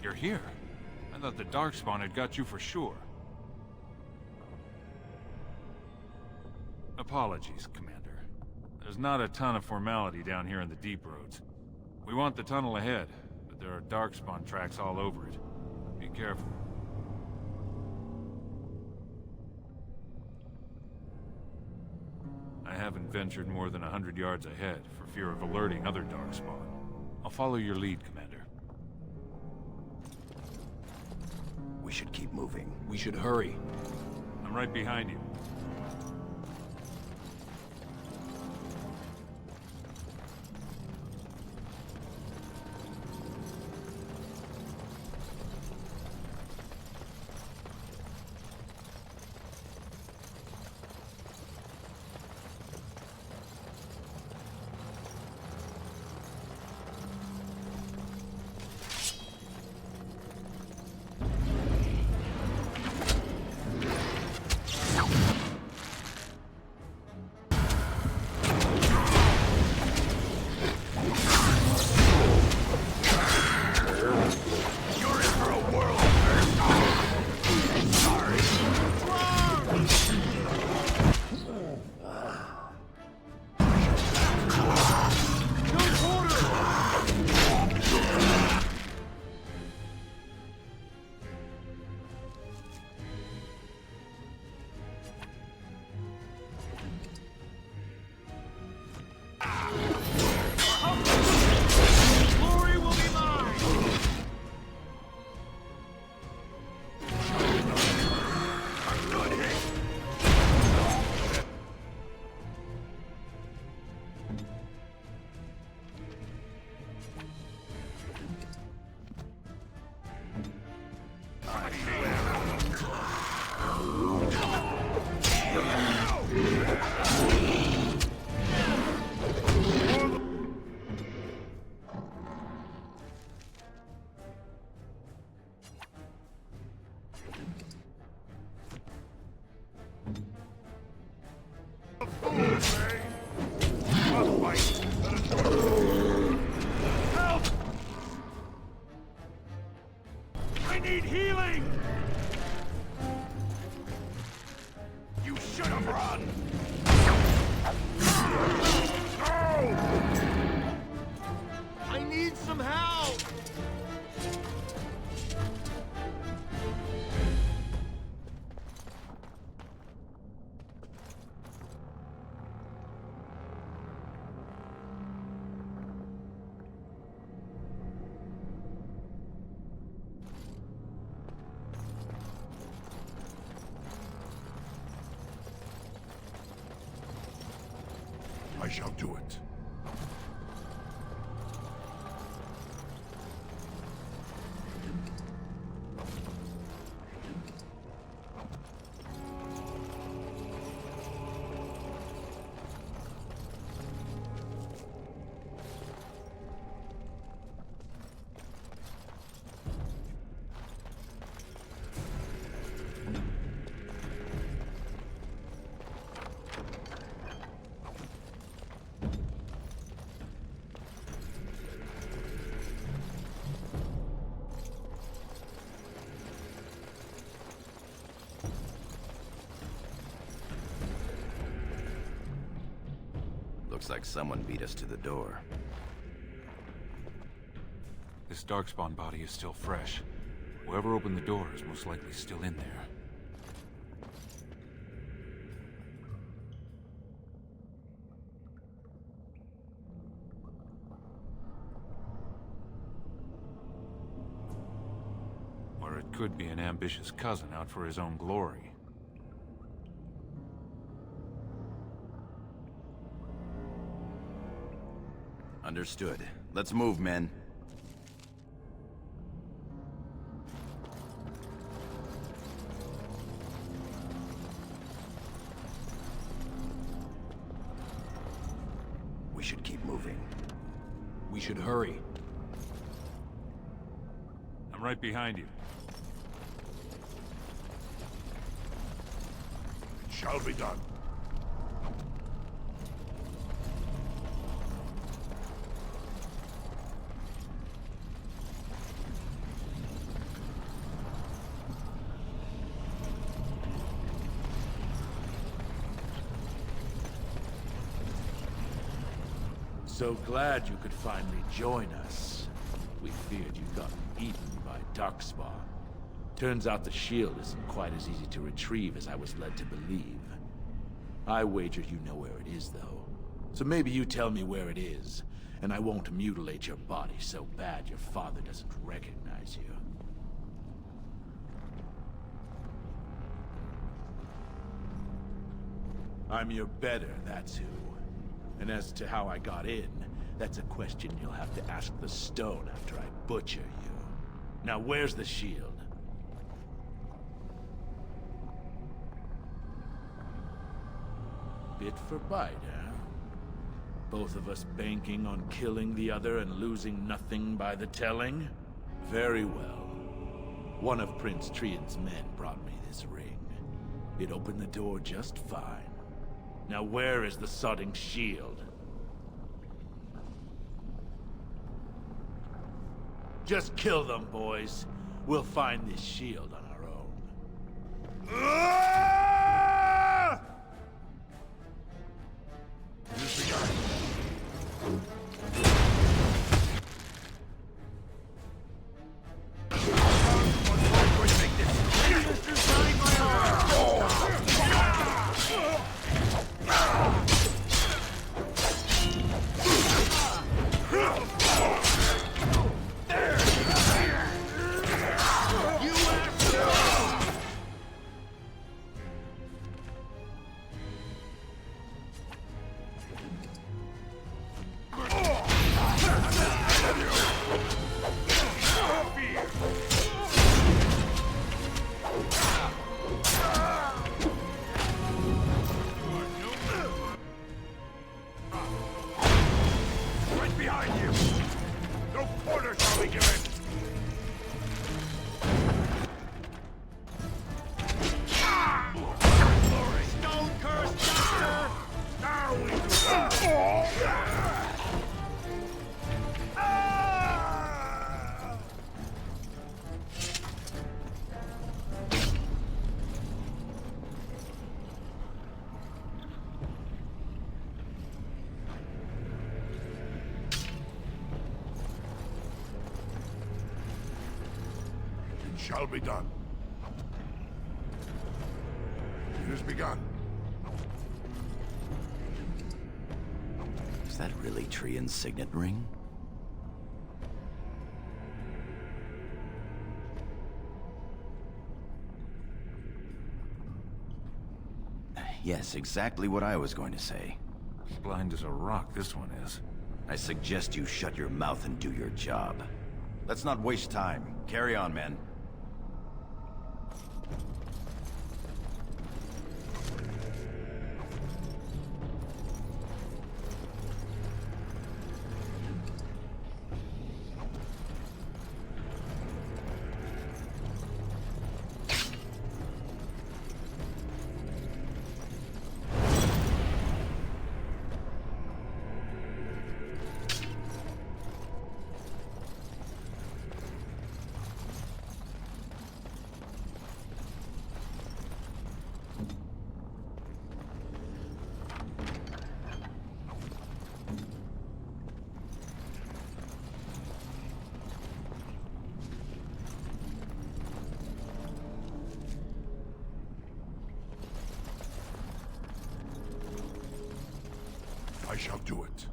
You're here. I thought the Darkspawn had got you for sure. Apologies, Commander. There's not a ton of formality down here in the deep roads. We want the tunnel ahead, but there are Darkspawn tracks all over it. Be careful. I haven't ventured more than 100 yards ahead for fear of alerting other Darkspawn. I'll follow your lead, Commander. We should keep moving. We should hurry. I'm right behind you. I need healing! You should have run! No! I need some help! I shall do it. Looks like someone beat us to the door. This Darkspawn body is still fresh. Whoever opened the door is most likely still in there. Or it could be an ambitious cousin out for his own glory. Understood. Let's move, men. We should keep moving. We should hurry. I'm right behind you. It shall be done. So glad you could finally join us. We feared you'd gotten eaten by Darkspawn. Turns out the shield isn't quite as easy to retrieve as I was led to believe. I wager you know where it is, though. So maybe you tell me where it is, and I won't mutilate your body so bad your father doesn't recognize you. I'm your better, that's who. And as to how I got in, that's a question you'll have to ask the stone after I butcher you. Now where's the shield? Bit for bite, huh? Both of us banking on killing the other and losing nothing by the telling? Very well. One of Prince Trian's men brought me this ring. It opened the door just fine. Now where is the sodding shield? Just kill them, boys. We'll find this shield on our own. Shall be done. It has begun. Is that really Trian's signet ring? Yes, exactly what I was going to say. As blind as a rock, this one is. I suggest you shut your mouth and do your job. Let's not waste time. Carry on, men. I shall do it.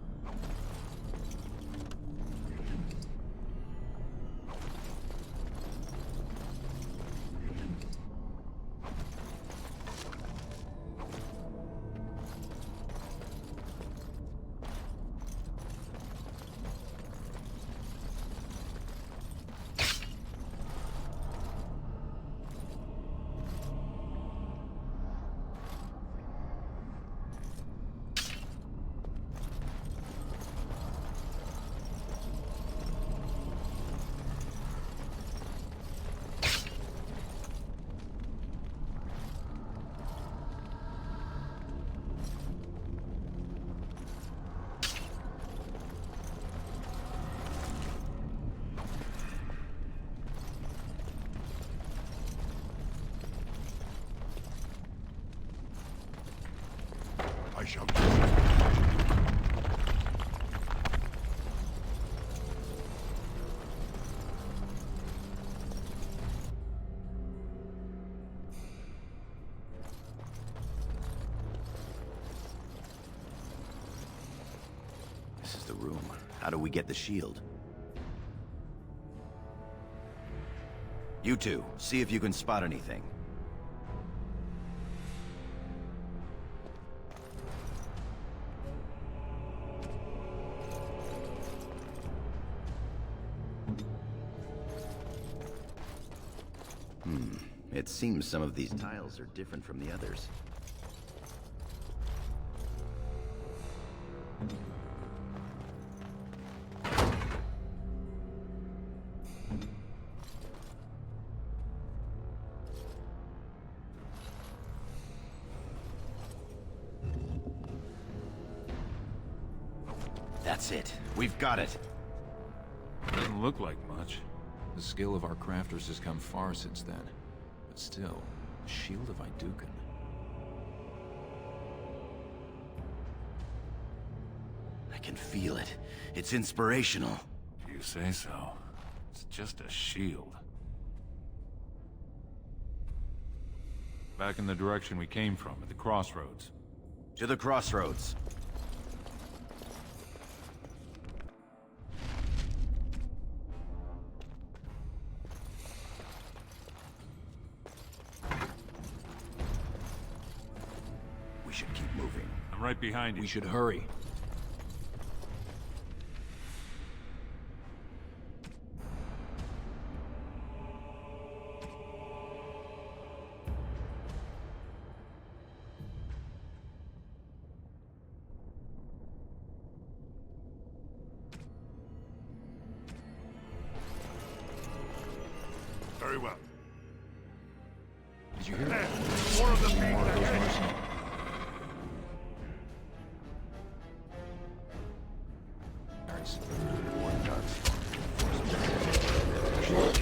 room. How do we get the shield? You two, see if you can spot anything. It seems some of these tiles are different from the others. That's it. We've got it. Doesn't look like much. The skill of our crafters has come far since then. But still, the Shield of Aeducan. I can feel it. It's inspirational. If you say so. It's just a shield. Back in the direction we came from, at the crossroads. To the crossroads. We should keep moving. I'm right behind you. We should hurry. Very well. Did you hear that? More of the More of those mercenaries. More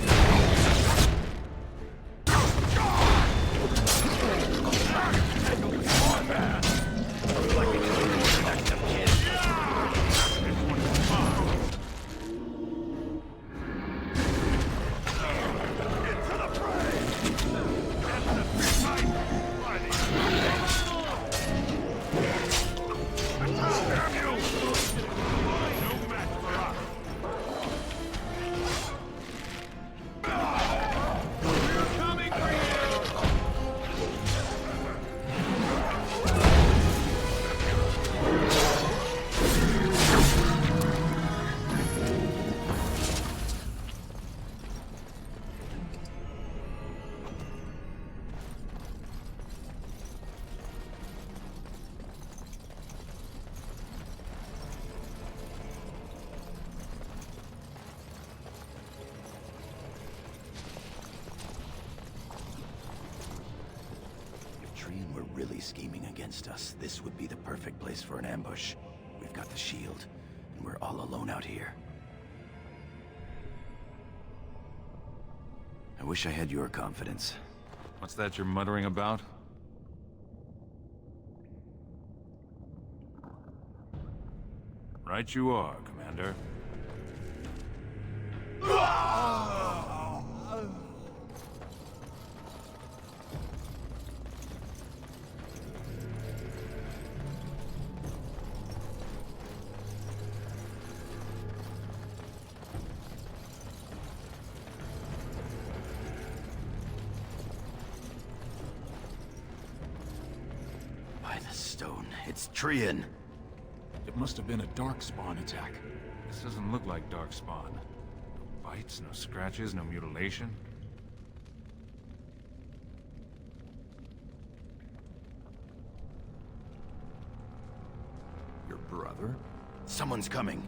Trian were really scheming against us, this would be the perfect place for an ambush. We've got the shield, and we're all alone out here. I wish I had your confidence. What's that you're muttering about? Right you are, Commander. By the stone, it's Trian. It must have been a Darkspawn attack. This doesn't look like Darkspawn. No bites, no scratches, no mutilation. Your brother? Someone's coming.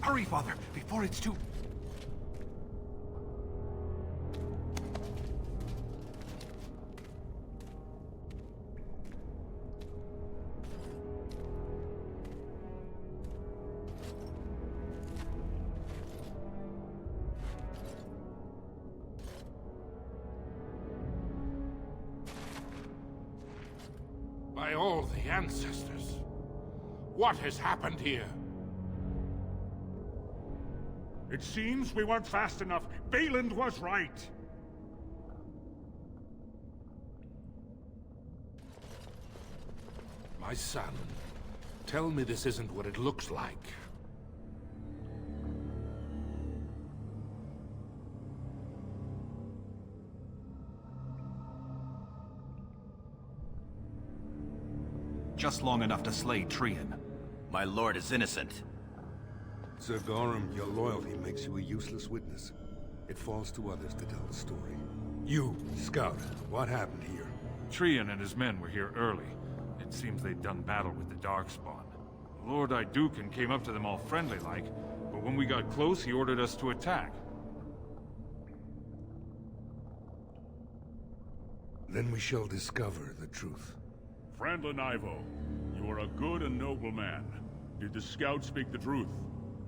Hurry, Father, before it's too... By all the ancestors, What has happened here? It seems we weren't fast enough. Balin was right. My son, tell me this isn't what it looks like. Just long enough to slay Trian. My lord is innocent. Sir Gorham, your loyalty makes you a useless witness. It falls to others to tell the story. You, Scout, what happened here? Trian and his men were here early. It seems they'd done battle with the Darkspawn. Lord Aeducan came up to them all friendly-like, but when we got close, he ordered us to attack. Then we shall discover the truth. Friendlin Ivo, you are a good and noble man. Did the scout speak the truth?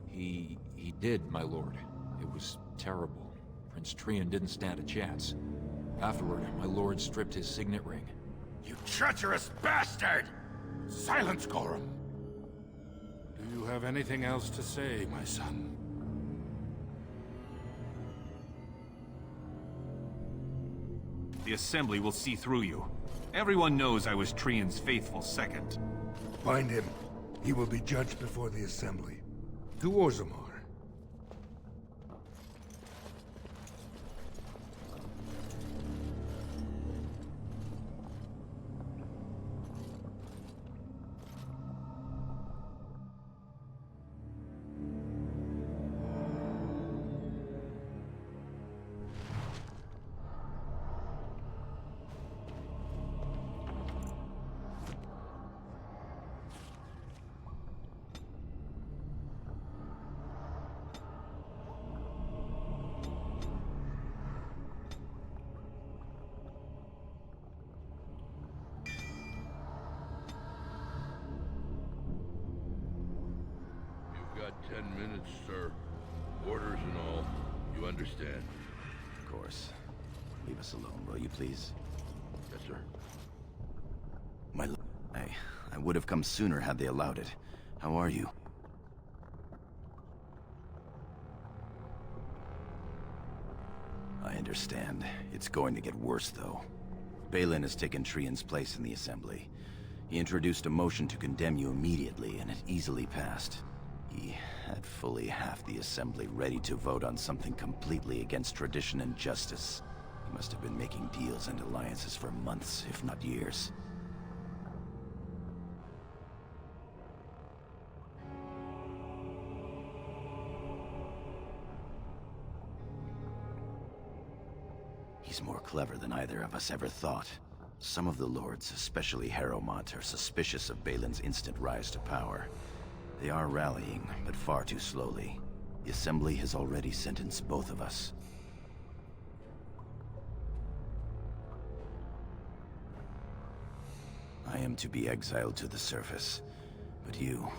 He did, my lord. It was terrible. Prince Trian didn't stand a chance. Afterward, my lord stripped his signet ring. You treacherous bastard! Silence, Gorham! Do you have anything else to say, my son? The Assembly will see through you. Everyone knows I was Trian's faithful second. Find him. He will be judged before the Assembly. To Orzammar. Got 10 minutes, sir. Orders and all. You understand? Of course. Leave us alone, will you please? Yes, sir. I would have come sooner had they allowed it. How are you? I understand. It's going to get worse, though. Balin has taken Trian's place in the Assembly. He introduced a motion to condemn you immediately, and it easily passed. He had fully half the Assembly ready to vote on something completely against tradition and justice. He must have been making deals and alliances for months, if not years. He's more clever than either of us ever thought. Some of the lords, especially Harrowmont, are suspicious of Balin's instant rise to power. They are rallying, but far too slowly. The Assembly has already sentenced both of us. I am to be exiled to the surface, but you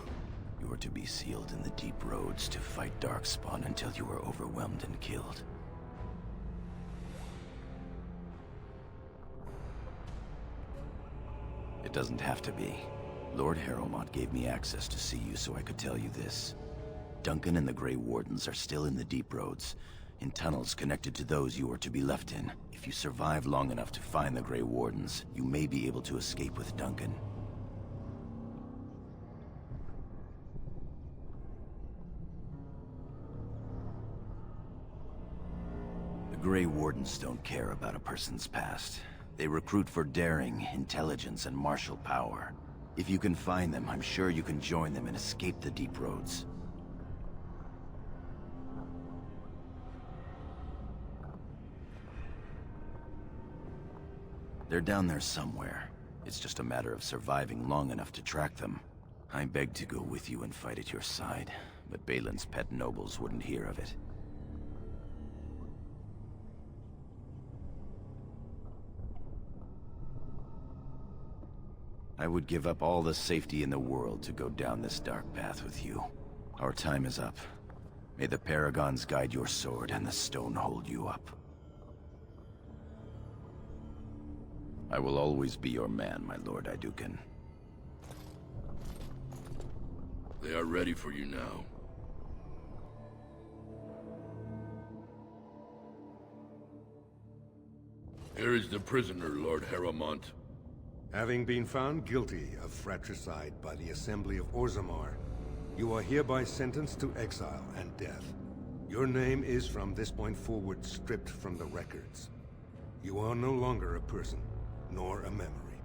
are to be sealed in the deep roads to fight Darkspawn until you are overwhelmed and killed. It doesn't have to be. Lord Harrowmont gave me access to see you so I could tell you this. Duncan and the Grey Wardens are still in the deep roads, in tunnels connected to those you are to be left in. If you survive long enough to find the Grey Wardens, you may be able to escape with Duncan. The Grey Wardens don't care about a person's past. They recruit for daring, intelligence, and martial power. If you can find them, I'm sure you can join them and escape the deep roads. They're down there somewhere. It's just a matter of surviving long enough to track them. I begged to go with you and fight at your side, but Balin's pet nobles wouldn't hear of it. I would give up all the safety in the world to go down this dark path with you. Our time is up. May the Paragons guide your sword and the stone hold you up. I will always be your man, my Lord Aeducan. They are ready for you now. Here is the prisoner, Lord Harrowmont. Having been found guilty of fratricide by the Assembly of Orzammar, you are hereby sentenced to exile and death. Your name is from this point forward stripped from the records. You are no longer a person, nor a memory.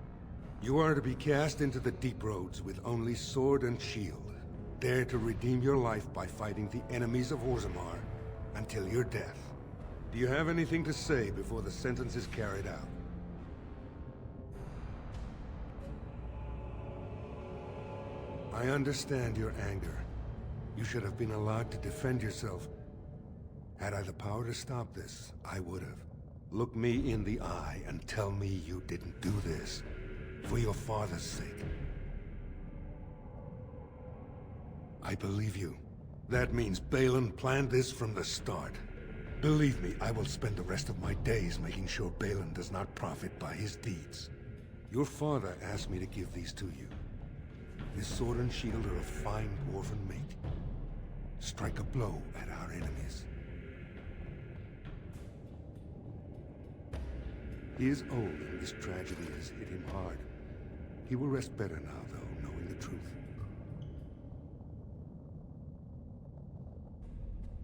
You are to be cast into the deep roads with only sword and shield. Dare to redeem your life by fighting the enemies of Orzammar until your death. Do you have anything to say before the sentence is carried out? I understand your anger. You should have been allowed to defend yourself. Had I the power to stop this, I would have. Look me in the eye and tell me you didn't do this. For your father's sake. I believe you. That means Balin planned this from the start. Believe me, I will spend the rest of my days making sure Balin does not profit by his deeds. Your father asked me to give these to you. This sword and shield are a fine dwarven make. Strike a blow at our enemies. He is old and this tragedy has hit him hard. He will rest better now, though, knowing the truth.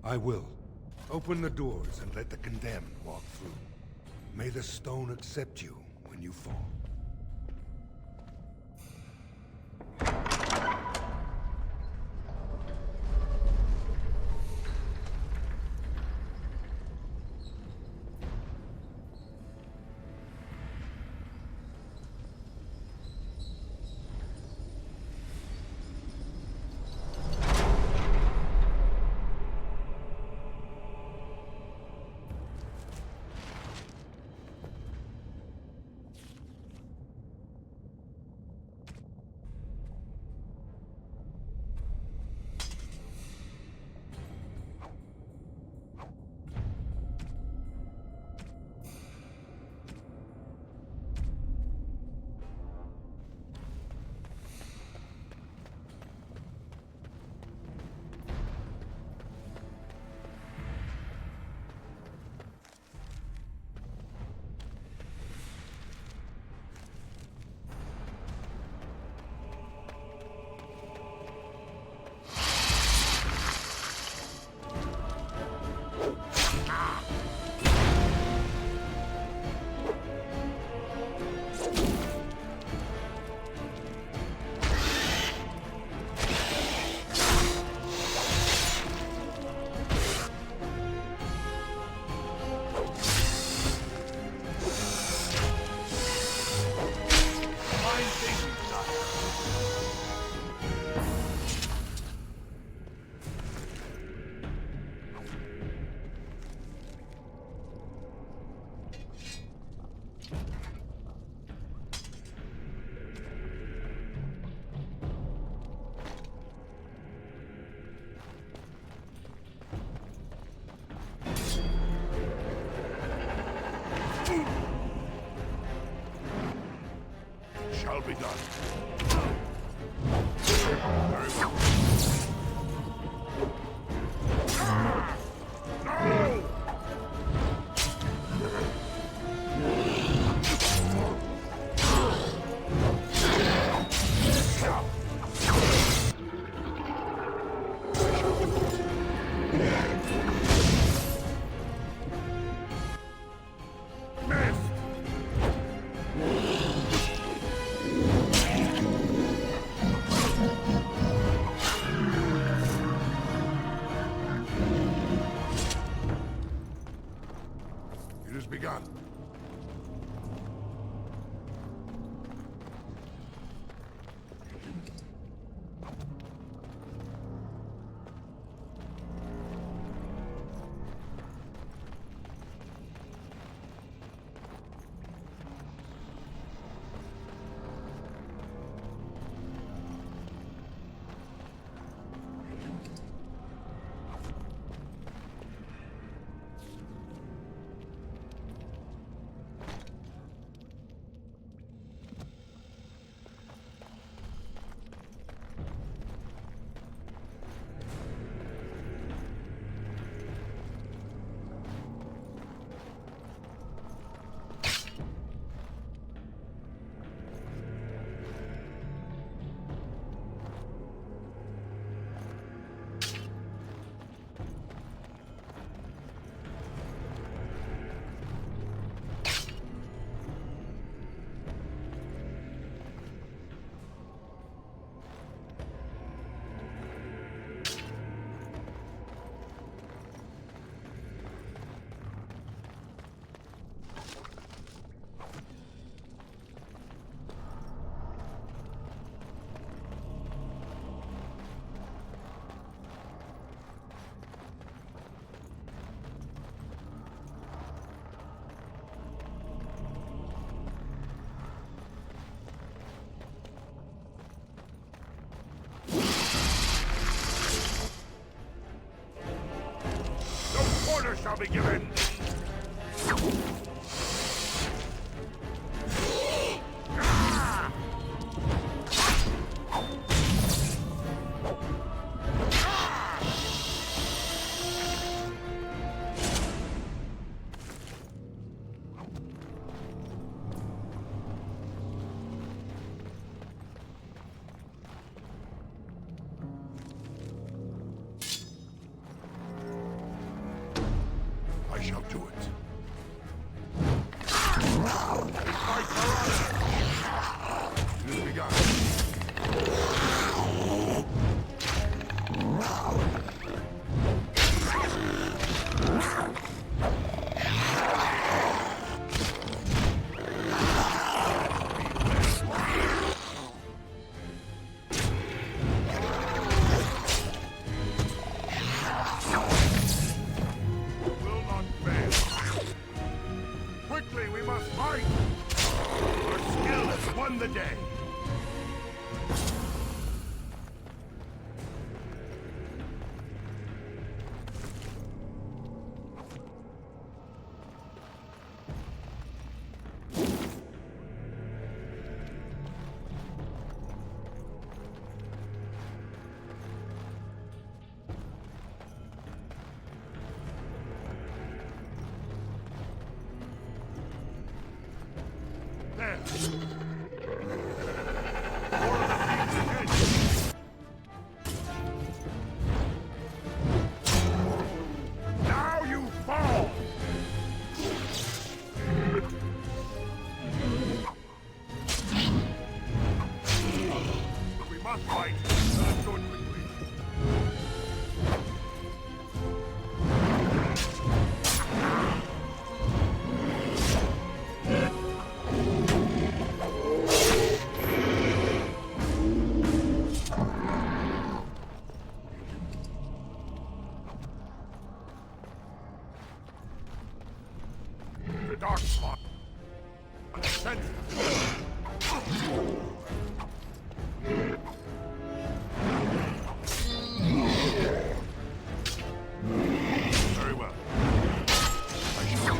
I will. Open the doors and let the condemned walk through. May the stone accept you when you fall. Shall be done. Begun. shall be given. I shall do it. Fight for honor! It is begun. Will not fail. Quickly, we must fight! Our skill has won the day. There. More of the thieves ahead. Now you fall! We must fight. Let us do it quickly. The Darkspawn. Send very well. I shall.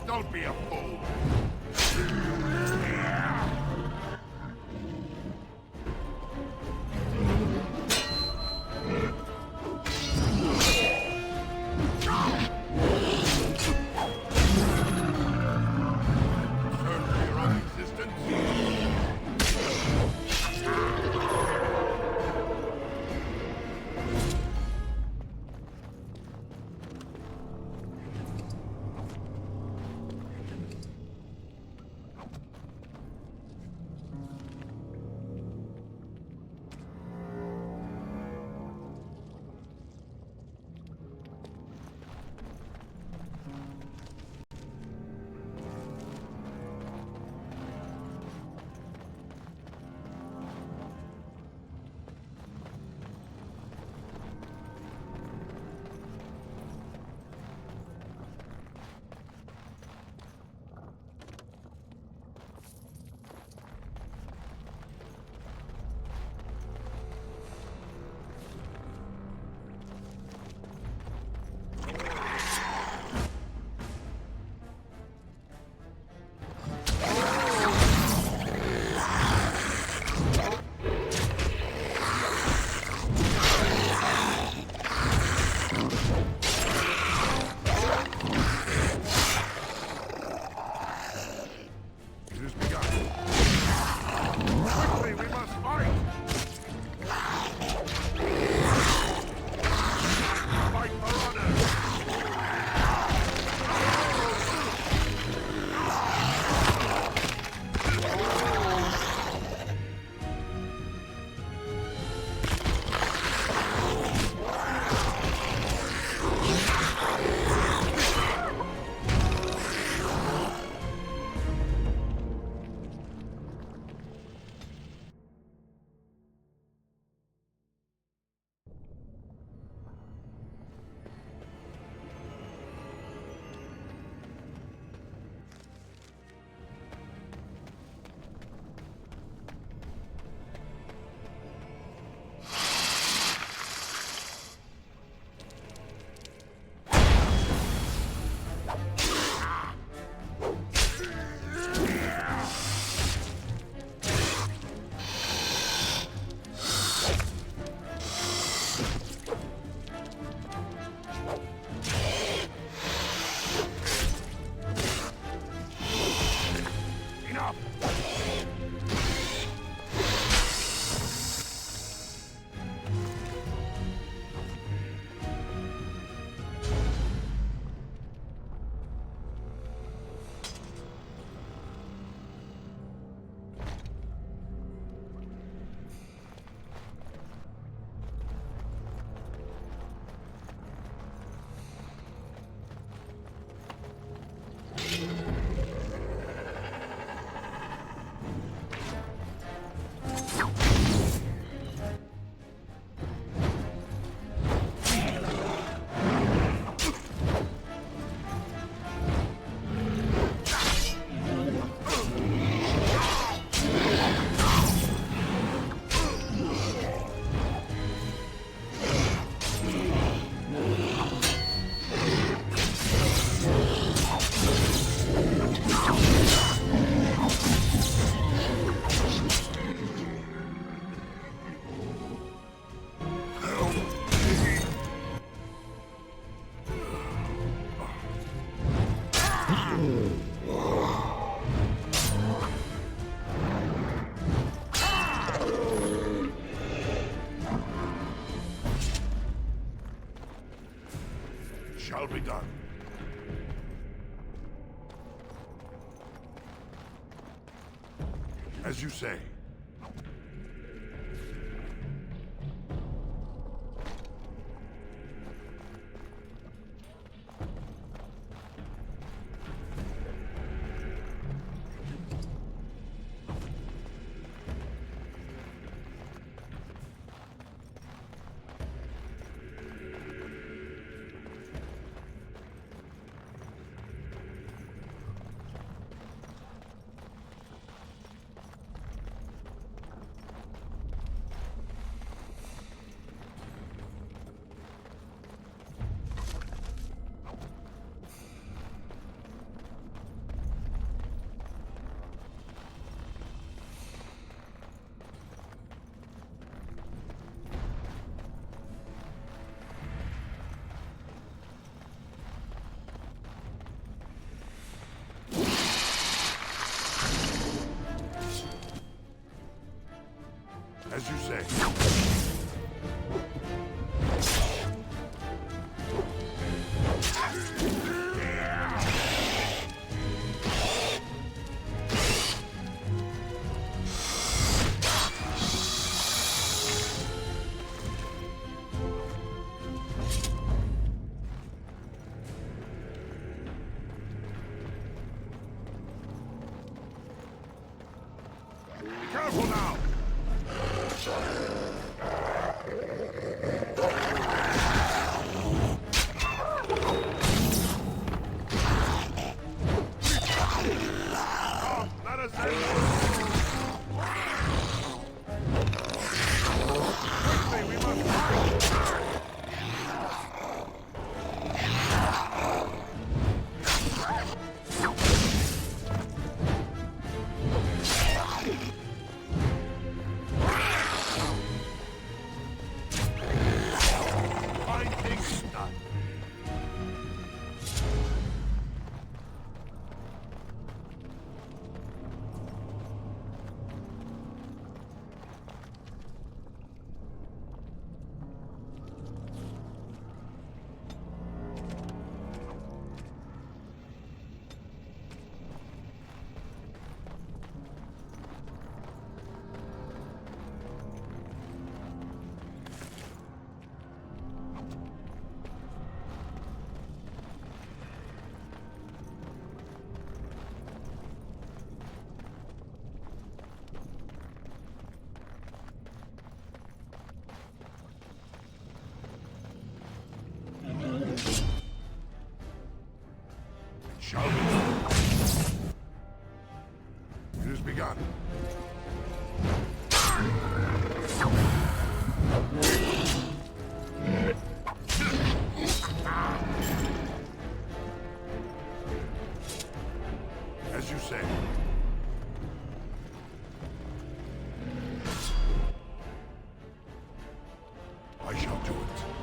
Don't be a fool. shall be done. As you say. As you say. Be careful now! Shall we? It has begun. As you say. I shall do it.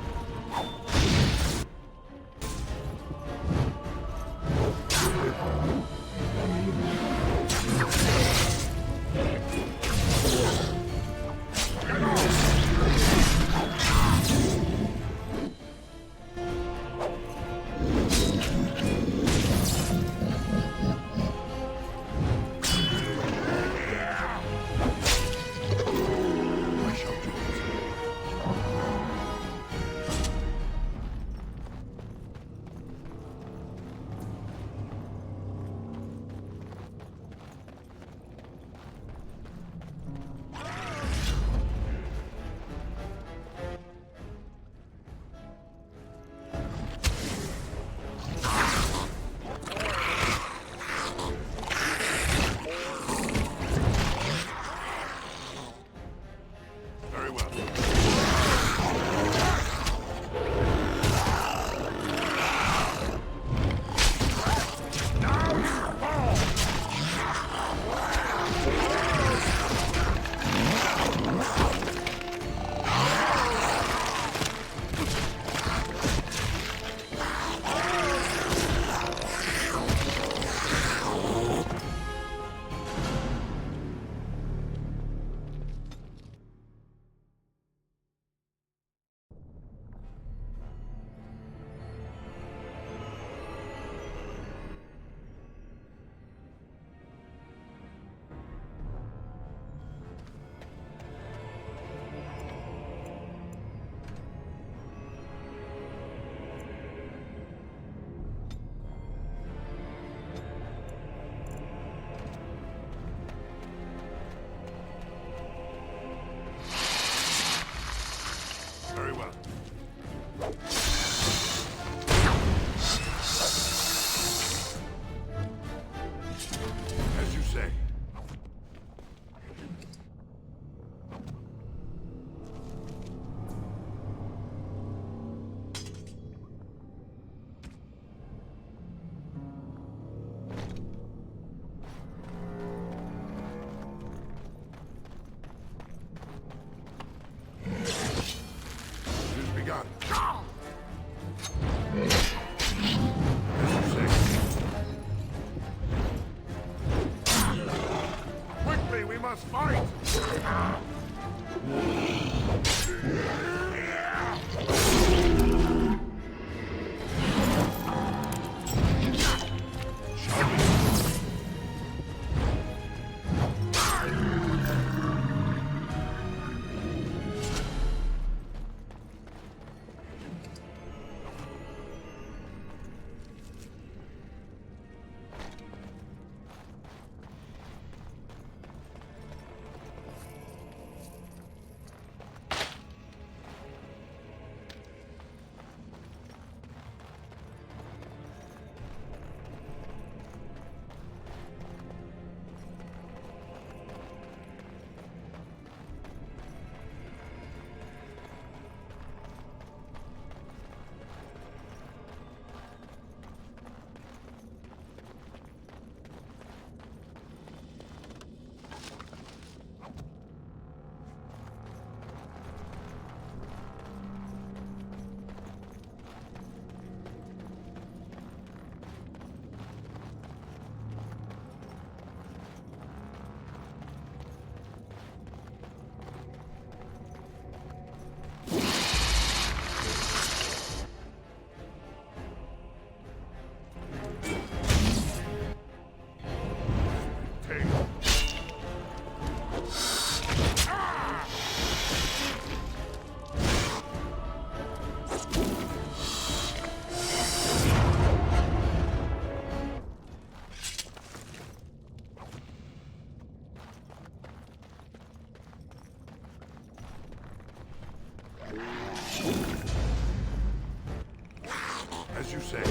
As you say.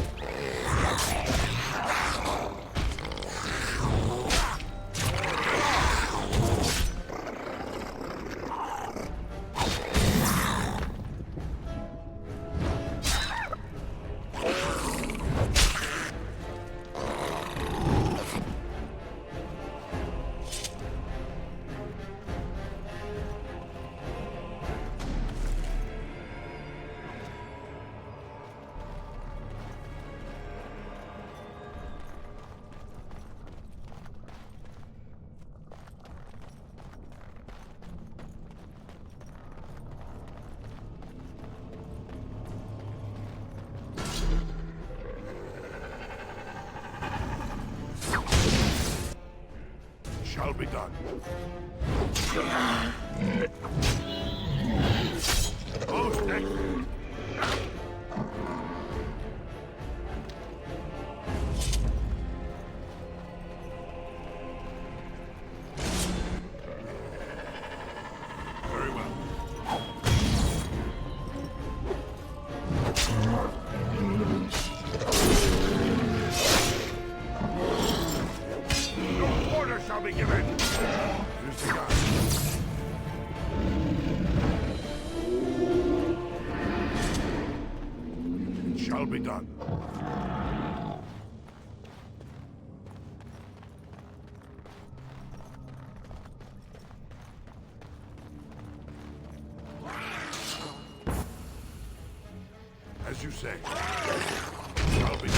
Shall be done. Most excellent. Very well. No order shall be given. Here's the gun. It shall be done. As you say. Shall be done.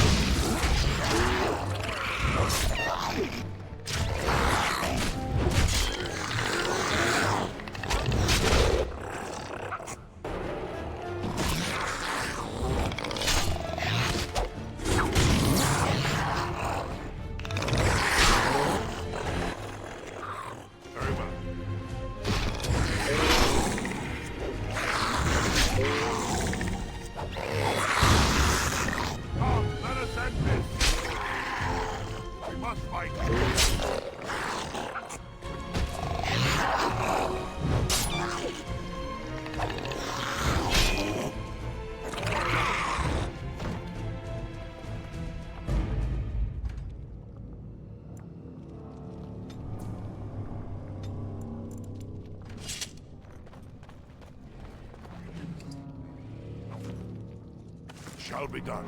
Very well. Come, let us end this. We must fight. Shall be done.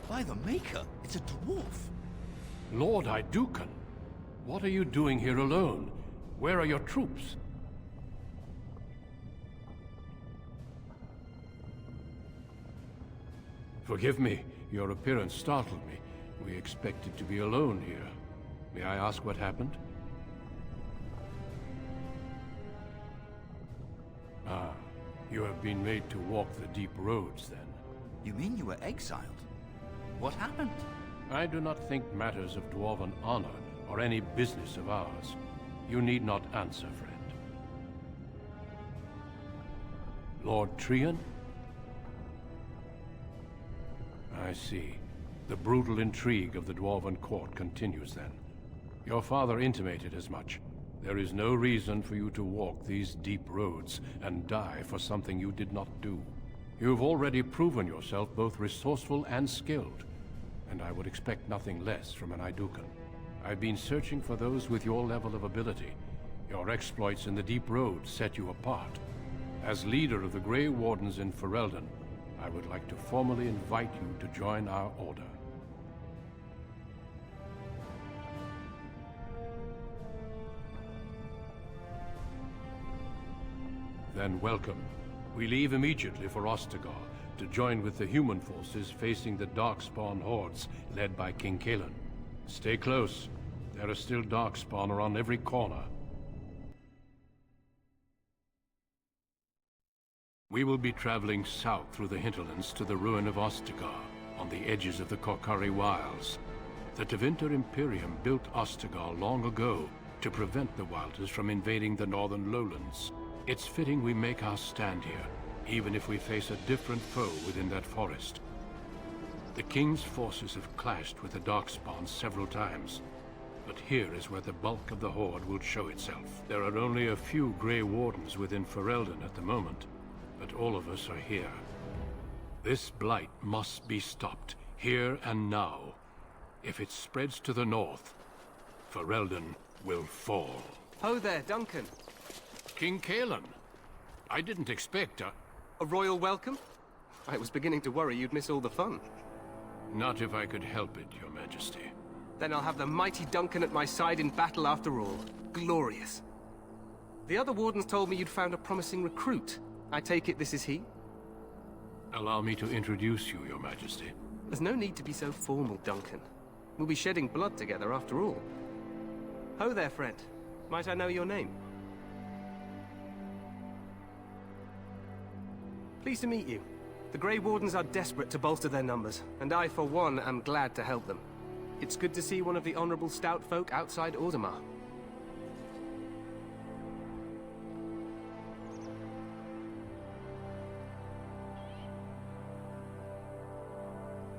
By the Maker, it's a dwarf. Lord Aeducan, what are you doing here alone? Where are your troops? Forgive me, your appearance startled me. We expected to be alone here. May I ask what happened? Ah, you have been made to walk the deep roads, then. You mean you were exiled? What happened? I do not think matters of dwarven honor are any business of ours. You need not answer, friend. Lord Trian? I see. The brutal intrigue of the Dwarven court continues, then. Your father intimated as much. There is no reason for you to walk these deep roads and die for something you did not do. You've already proven yourself both resourceful and skilled, and I would expect nothing less from an Aeducan. I've been searching for those with your level of ability. Your exploits in the Deep Road set you apart. As leader of the Grey Wardens in Ferelden, I would like to formally invite you to join our order. Then welcome. We leave immediately for Ostagar to join with the human forces facing the Darkspawn hordes led by King Kalen. Stay close. There are still Darkspawn around every corner. We will be traveling south through the hinterlands to the ruin of Ostagar, on the edges of the Korcari Wilds. The Tevinter Imperium built Ostagar long ago to prevent the Wilders from invading the northern lowlands. It's fitting we make our stand here, even if we face a different foe within that forest. The King's forces have clashed with the Darkspawn several times, but here is where the bulk of the Horde will show itself. There are only a few Grey Wardens within Ferelden at the moment, but all of us are here. This blight must be stopped, here and now. If it spreads to the north, Ferelden will fall. Ho there, Duncan. King Kalen. I didn't expect a royal welcome? I was beginning to worry you'd miss all the fun. Not if I could help it, Your Majesty. Then I'll have the mighty Duncan at my side in battle after all. Glorious. The other wardens told me you'd found a promising recruit. I take it this is he? Allow me to introduce you, Your Majesty. There's no need to be so formal, Duncan. We'll be shedding blood together after all. Ho there, friend. Might I know your name? Pleased to meet you. The Grey Wardens are desperate to bolster their numbers, and I, for one, am glad to help them. It's good to see one of the honorable stout folk outside Orzammar.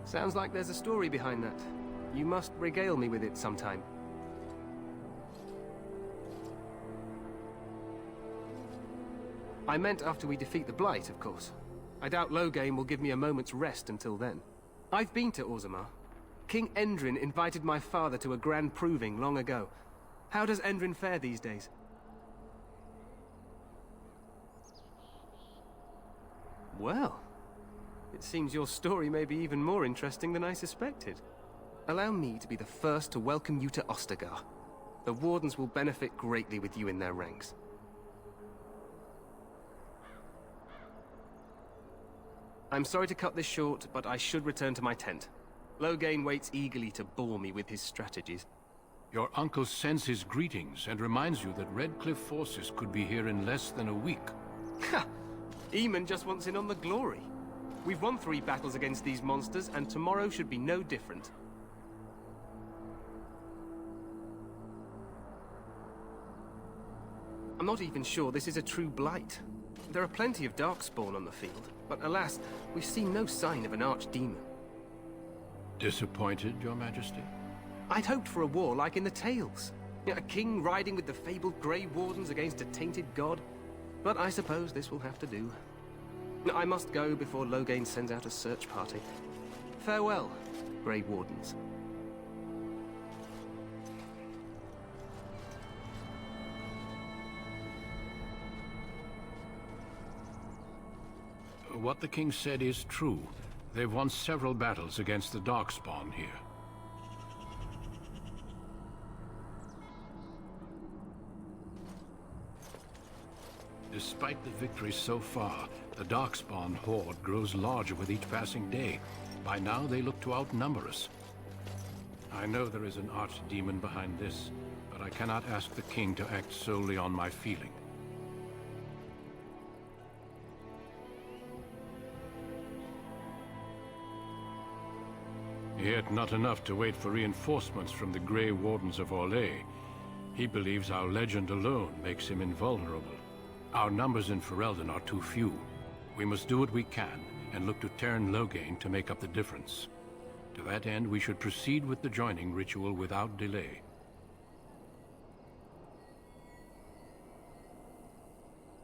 Sounds like there's a story behind that. You must regale me with it sometime. I meant after we defeat the Blight, of course. I doubt Loghain will give me a moment's rest until then. I've been to Orzammar. King Endrin invited my father to a grand proving long ago. How does Endrin fare these days? Well, it seems your story may be even more interesting than I suspected. Allow me to be the first to welcome you to Ostagar. The Wardens will benefit greatly with you in their ranks. I'm sorry to cut this short, but I should return to my tent. Loghain waits eagerly to bore me with his strategies. Your uncle sends his greetings and reminds you that Redcliffe forces could be here in less than a week. Ha! Eamon just wants in on the glory. We've won 3 battles against these monsters, and tomorrow should be no different. I'm not even sure this is a true blight. There are plenty of Darkspawn on the field, but alas, we've seen no sign of an archdemon. Disappointed, Your Majesty? I'd hoped for a war like in the tales. A king riding with the fabled Grey Wardens against a tainted god. But I suppose this will have to do. I must go before Loghain sends out a search party. Farewell, Grey Wardens. What the king said is true. They've won several battles against the Darkspawn here. Despite the victories so far, the Darkspawn horde grows larger with each passing day. By now, they look to outnumber us. I know there is an archdemon behind this, but I cannot ask the king to act solely on my feeling. Yet not enough to wait for reinforcements from the Grey Wardens of Orlais. He believes our legend alone makes him invulnerable. Our numbers in Ferelden are too few. We must do what we can, and look to Teyrn Loghain to make up the difference. To that end, we should proceed with the joining ritual without delay.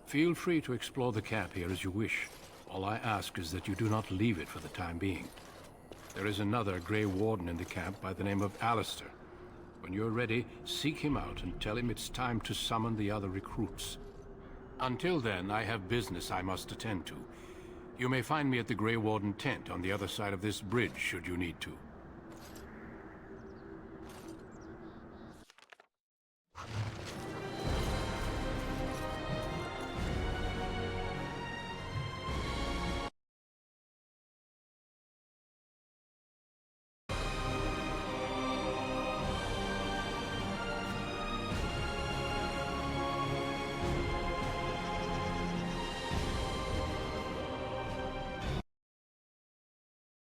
Feel free to explore the camp here as you wish. All I ask is that you do not leave it for the time being. There is another Grey Warden in the camp by the name of Alistair. When you're ready, seek him out and tell him it's time to summon the other recruits. Until then, I have business I must attend to. You may find me at the Grey Warden tent on the other side of this bridge, should you need to.